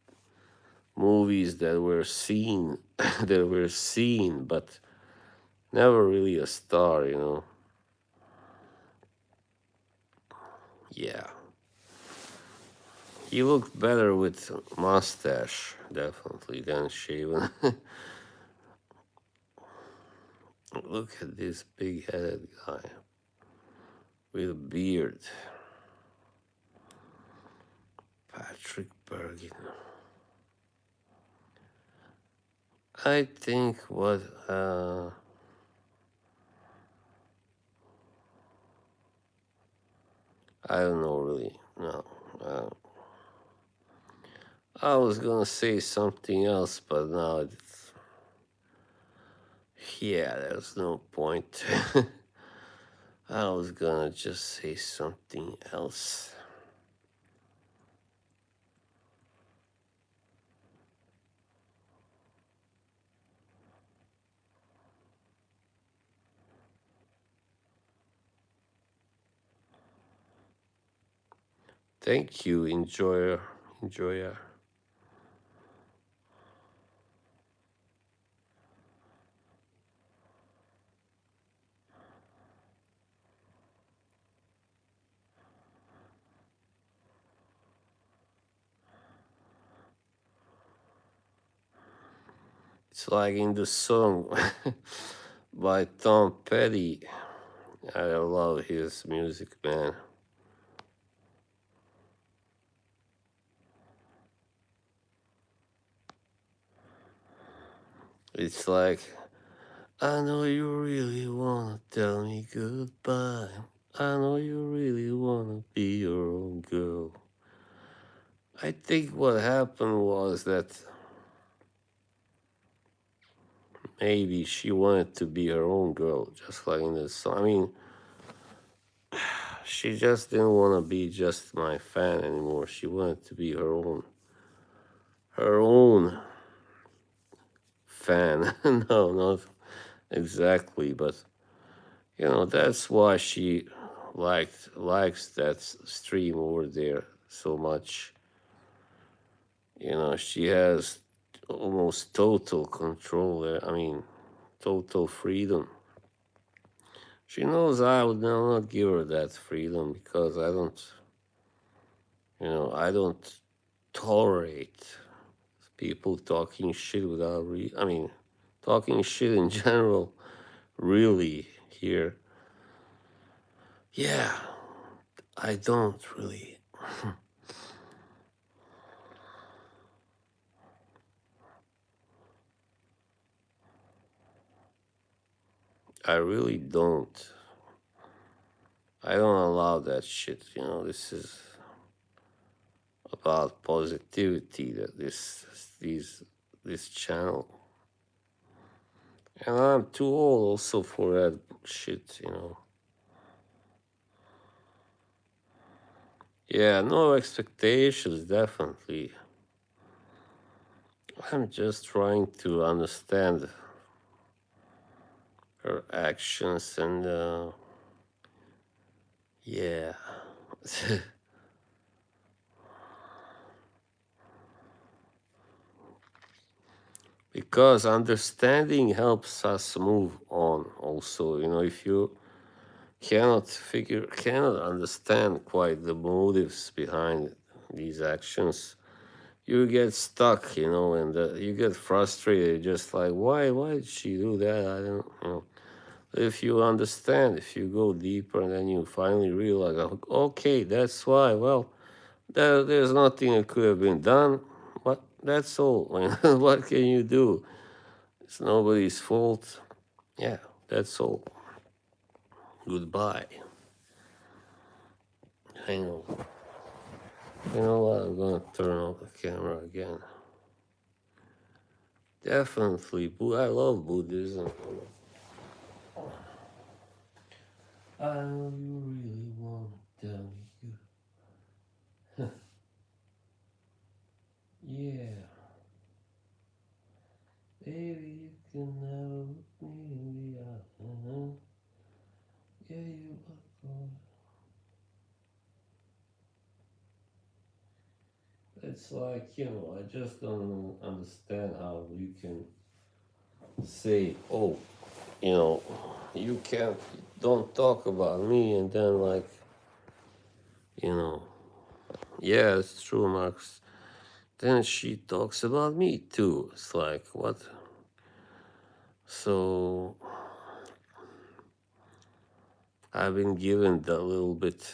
movies that were seen, but never really a star. Yeah, he looked better with mustache, definitely, than shaven. Look at this big-headed guy with a beard. Patrick Bergin. I think what I don't know really. No. I was gonna say something else, but now yeah, there's no point. I was gonna just say something else. Thank you, enjoyer. It's like in the song by Tom Petty. I love his music, man. It's like, I know you really wanna tell me goodbye. I know you really wanna be your own girl. I think what happened was that maybe she wanted to be her own girl, just like in the song. I mean, she just didn't want to be just my fan anymore. She wanted to be her own fan. No, not exactly, but that's why she likes that stream over there so much. She has almost total control there. I mean, total freedom. She knows I would not give her that freedom because I don't tolerate people talking shit without I mean, talking shit in general, really, here. Yeah, I don't really. I really don't. I don't allow that shit. This is about positivity that this channel. And I'm too old also for that shit, you know. Yeah, no expectations, definitely. I'm just trying to understand her actions and, yeah. Because understanding helps us move on also, you know, if you cannot understand quite the motives behind these actions, you get stuck, you know, and you get frustrated, just like, why did she do that? I don't, you know. If you understand, if you go deeper, and then you finally realize, okay, that's why. Well, there's nothing that could have been done. But that's all. What can you do? It's nobody's fault. Yeah, that's all. Goodbye. Hang on. You know what? I'm gonna turn off the camera again. Definitely, I love Buddhism. I know you really want to tell me. Yeah, baby, you can never look me in the eye. Yeah, you are gone. It's like, you know, I just don't understand how you can say, oh, you know, you can't, don't talk about me, and then, like, you know, yeah, it's true, Marx. Then she talks about me too. It's like, what? So I've been given a little bit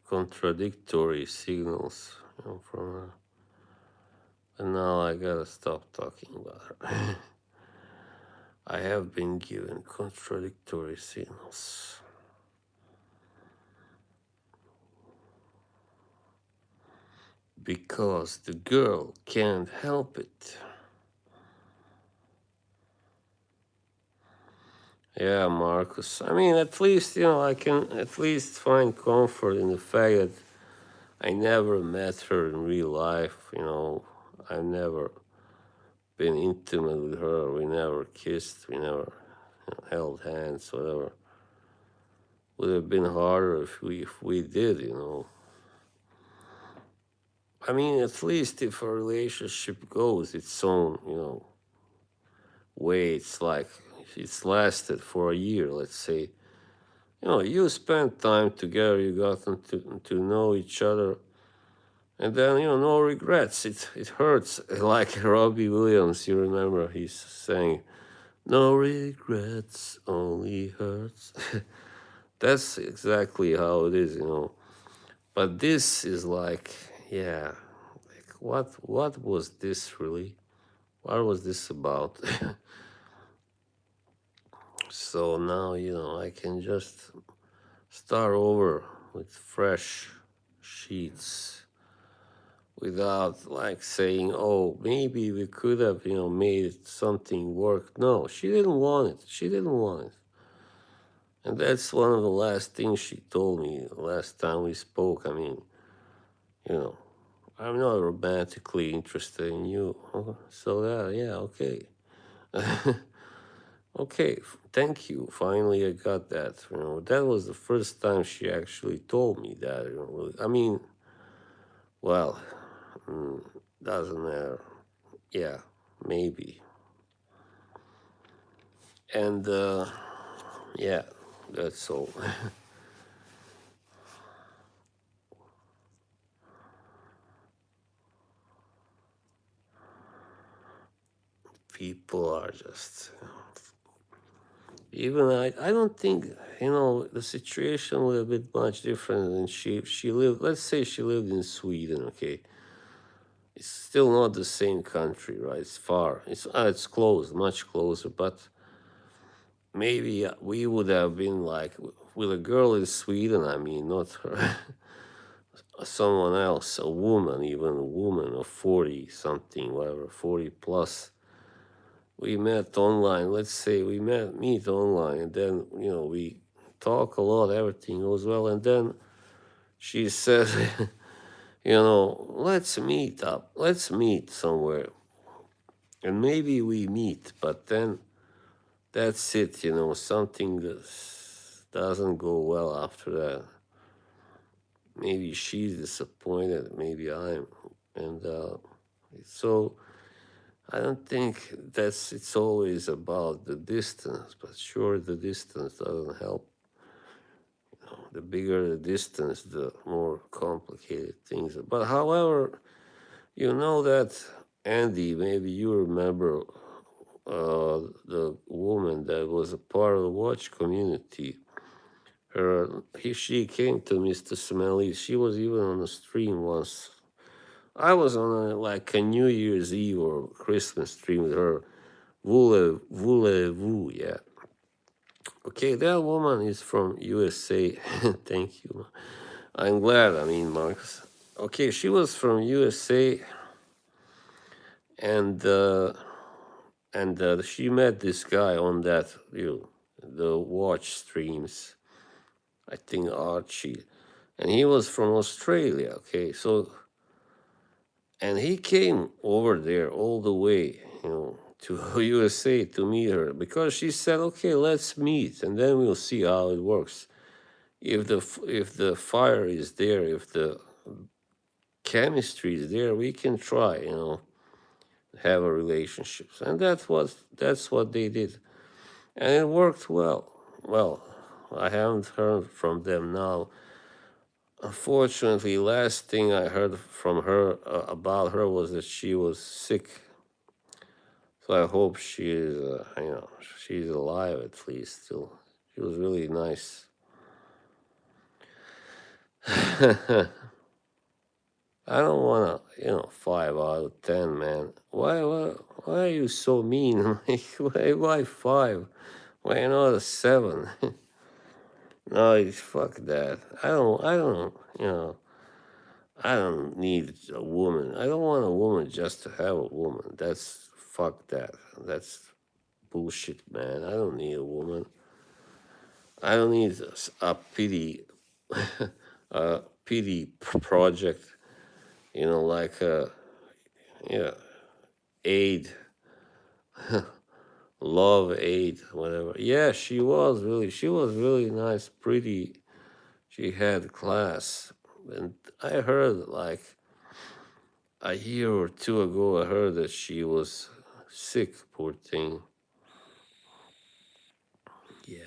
contradictory signals, you know, from her. And now I gotta stop talking about her. I have been given contradictory signals. Because the girl can't help it. Yeah, Marcus. I mean, at least, you know, I can at least find comfort in the fact that I never met her in real life, you know. I've never been intimate with her. We never kissed. We never, you know, held hands, whatever. Would have been harder if we did, you know. I mean, at least if a relationship goes its own, you know, way, it's like if it's lasted for a year, let's say. You know, you spend time together, you got to know each other, and then, you know, no regrets. It hurts. Like Robbie Williams, you remember he's saying, "No regrets, only hurts." That's exactly how it is, you know. But this is like, yeah, like what was this really? What was this about? So now, you know, I can just start over with fresh sheets without like saying, oh, maybe we could have, you know, made something work. No, she didn't want it. She didn't want it. And that's one of the last things she told me last time we spoke. I mean, you know, I'm not romantically interested in you. So yeah, okay. Okay, thank you. Finally, I got that. You know, that was the first time she actually told me that. You know, I mean, well, mm, doesn't matter. Yeah, maybe. And yeah, that's all. People are just, even I don't think, you know, the situation would have been much different than she lived. Let's say she lived in Sweden. Okay, it's still not the same country, right? It's far. It's close, much closer. But maybe we would have been like with a girl in Sweden. I mean, not her, someone else, a woman, even a woman of 40 something, whatever, 40 plus. we met online. Let's say we meet online, and then we talk a lot. Everything goes well, and then she says, let's meet up. Let's meet somewhere, and maybe we meet, but then that's it. Something doesn't go well after that. Maybe she's disappointed. Maybe I'm, and so I don't think it's always about the distance, but sure, the distance doesn't help. The bigger the distance, the more complicated things. But however, that Andy, maybe you remember the woman that was a part of the watch community. She came to Mr. Smelly. She was even on the stream once. I was on a New Year's Eve or Christmas stream with her. Voulez-vous, yeah. Okay, that woman is from USA. Thank you. I'm glad, Marcus. Okay, she was from USA, and she met this guy on that, the watch streams. I think Archie. And he was from Australia, okay? So, and he came over there all the way, to USA to meet her because she said, okay, let's meet and then we'll see how it works. If the fire is there, if the chemistry is there, we can try, have a relationship. And that's what they did. And it worked well. Well, I haven't heard from them now. Unfortunately, last thing I heard from her about her was that she was sick. So I hope she is, she's alive at least still. She was really nice. I don't want to, 5 out of 10, man. Why are you so mean? Why 5? Why not a 7? No, fuck that. I don't, I don't need a woman. I don't want a woman just to have a woman. Fuck that. That's bullshit, man. I don't need a woman. I don't need a pity, a pity project, like aid, love aid, whatever. Yeah, she was really nice, pretty. She had class. And I heard a year or two ago, I heard that she was sick, poor thing. Yeah.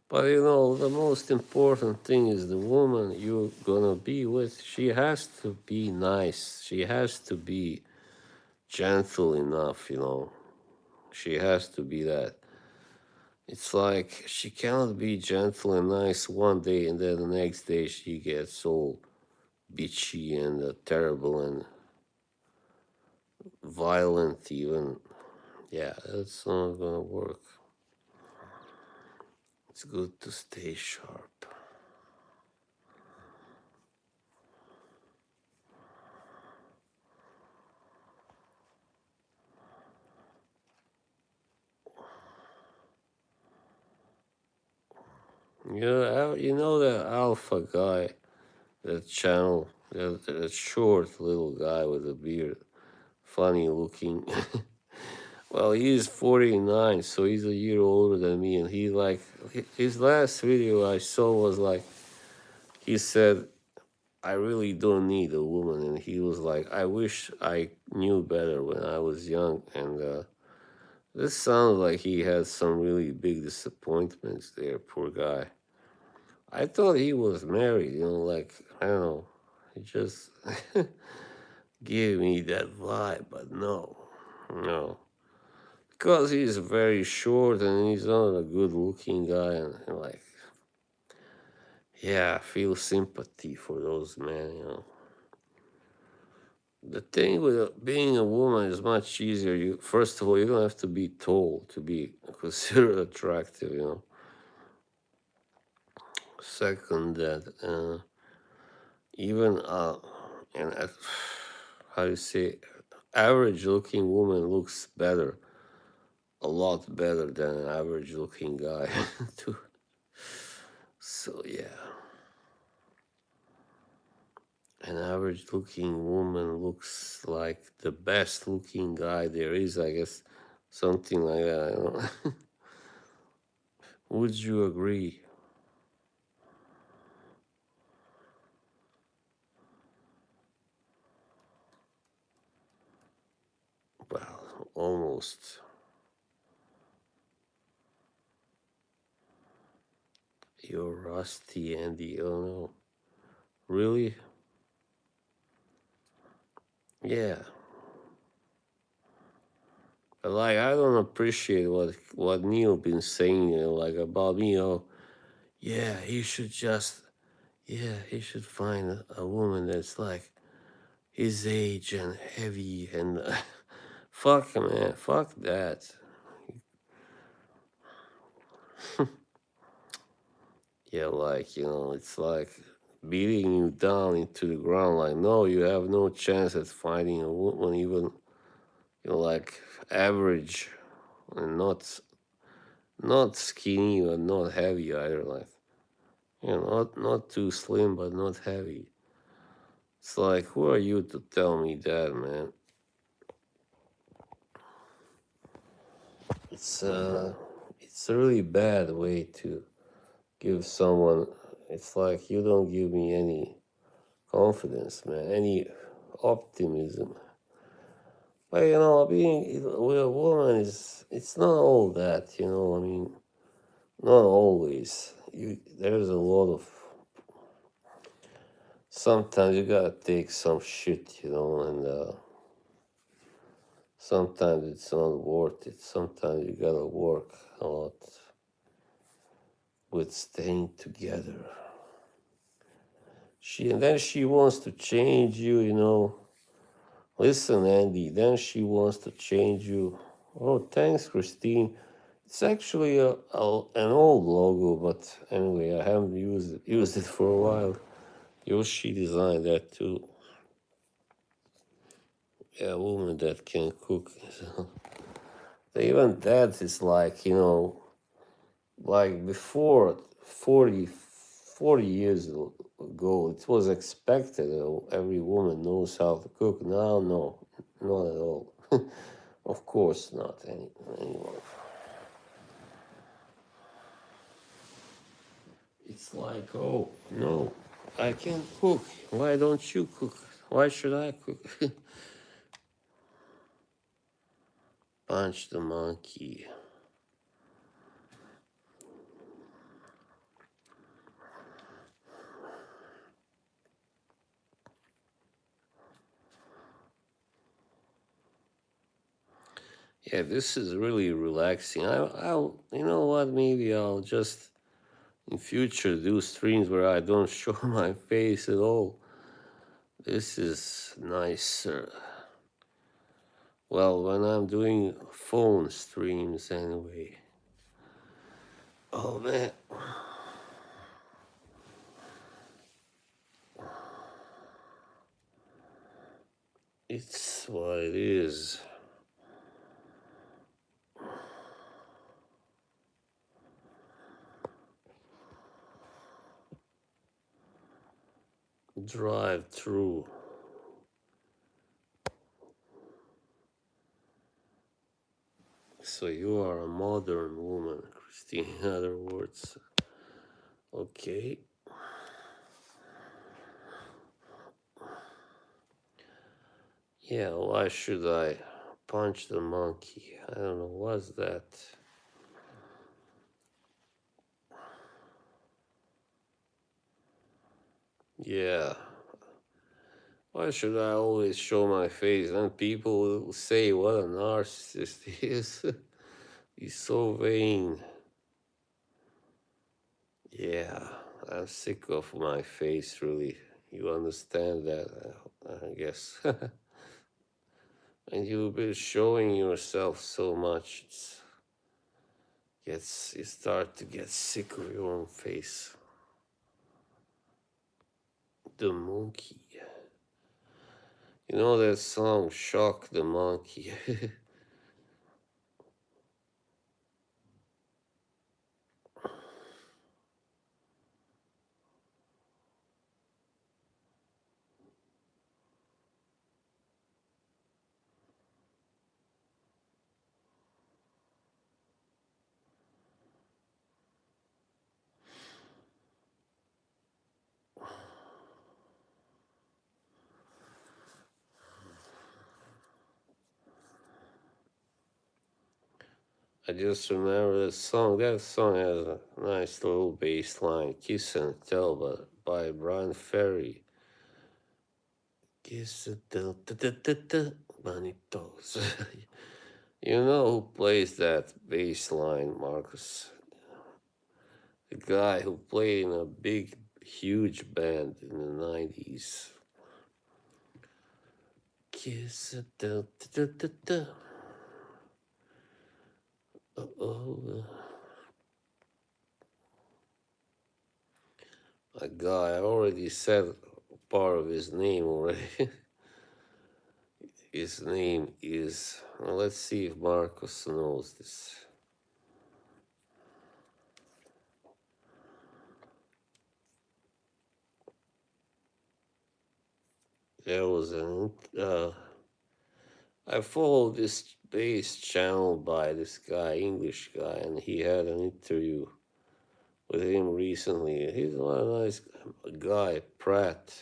But the most important thing is the woman you're gonna be with. She has to be nice. She has to be gentle enough, She has to be that. It's like she cannot be gentle and nice one day and then the next day she gets all bitchy and terrible and violent even. Yeah, that's not gonna work. It's good to stay sharp. The alpha guy, that channel, that short little guy with a beard, funny looking. Well, he's 49, so he's a year older than me, and his last video I saw was he said, I really don't need a woman, and he was like, I wish I knew better when I was young, and this sounds like he had some really big disappointments there, poor guy. I thought he was married, I don't know. He just gave me that vibe, but no. Because he's very short and he's not a good looking guy, and yeah, I feel sympathy for those men. The thing with being a woman is much easier. First of all, you don't have to be tall to be considered attractive, second that even and how you say, average looking woman looks better, a lot better than an average looking guy. too. So yeah, an average looking woman looks like the best looking guy there is, I guess, something like that. I don't know. Would you agree? Well, almost. You're rusty, Andy. Oh no. Really? Yeah. But like, I don't appreciate what Neil been saying, like about me. Oh, yeah, he should find a woman that's like his age and heavy and fuck man, fuck that. Yeah, like it's like beating you down into the ground. Like, no, you have no chance at finding a woman, even like average and not skinny but not heavy either. Like, not too slim but not heavy. It's like, who are you to tell me that, man? It's a really bad way to give someone. It's like you don't give me any confidence, man, any optimism. But being with a woman it's not all that. I mean, not always. There's a lot of. Sometimes you gotta take some shit, and sometimes it's not worth it. Sometimes you gotta work a lot with staying together. She wants to change you. Listen, Andy. Then she wants to change you. Oh, thanks, Christine. It's actually an old logo, but anyway, I haven't used it for a while. Yoshi designed that too. Yeah, a woman that can cook. Even that is like, like before 40 years ago, it was expected every woman knows how to cook. Now, no, not at all. Of course not anymore. It's like, oh, no, I can't cook. Why don't you cook? Why should I cook? Punch the monkey. Yeah, this is really relaxing. You know what? Maybe I'll just in future do streams where I don't show my face at all. This is nicer. Well, when I'm doing phone streams anyway. Oh man. It's what it is. Drive through. So you are a modern woman, Christine, in other words. Okay. Yeah, why should I punch the monkey? I don't know, what's that? Yeah. Why should I always show my face? And people will say what a narcissist he is. He's so vain. Yeah, I'm sick of my face, really. You understand that, I guess. And you've been showing yourself so much, you start to get sick of your own face. the monkey. You know that song, Shock the Monkey? I just remember that song. That song has a nice little bass line, Kiss and Tell by Brian Ferry. Kiss and Tell, Bonitos. You know who plays that bass line, Marcus? The guy who played in a big, huge band in the 90s. Kiss and Tell, oh. A guy, I already said part of his name already. His name is, well, let's see if Marcus knows this. There was I followed this bass channel by this guy, English guy, and he had an interview with him recently. He's a nice guy, Pratt.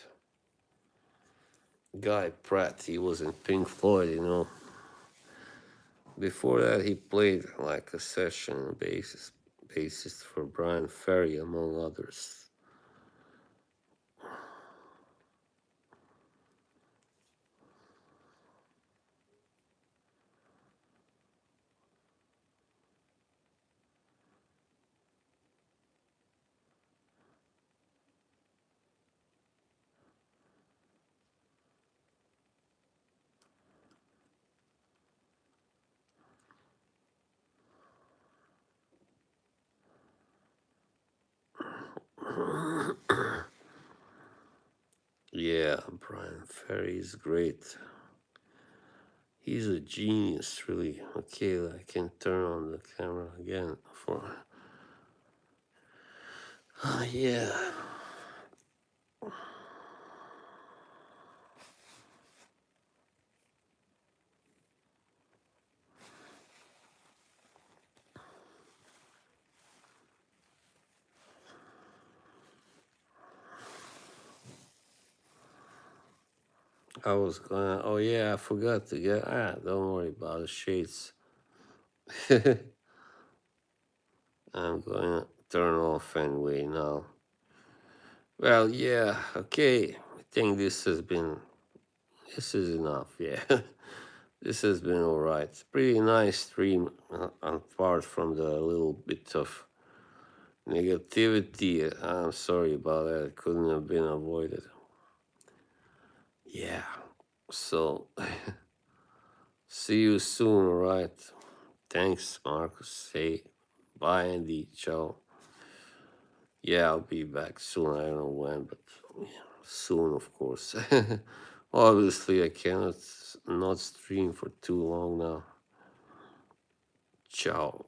Guy Pratt, he was in Pink Floyd, you know. Before that, he played like a session bassist for Brian Ferry, among others. Yeah, Brian Ferry is great. He's a genius, really. Okay, I can turn on the camera again for. Yeah. I was gonna. Oh yeah, I forgot to get. Don't worry about the shades. I'm gonna turn off anyway now. Well, yeah. Okay. I think this has been. This is enough. Yeah. This has been all right. Pretty nice stream, apart from the little bit of negativity. I'm sorry about that. It couldn't have been avoided. Yeah. So, see you soon, all right? Thanks, Marcus. Hey, bye, Andy. Ciao. Yeah, I'll be back soon. I don't know when, but yeah, soon, of course. Obviously, I cannot not stream for too long now. Ciao.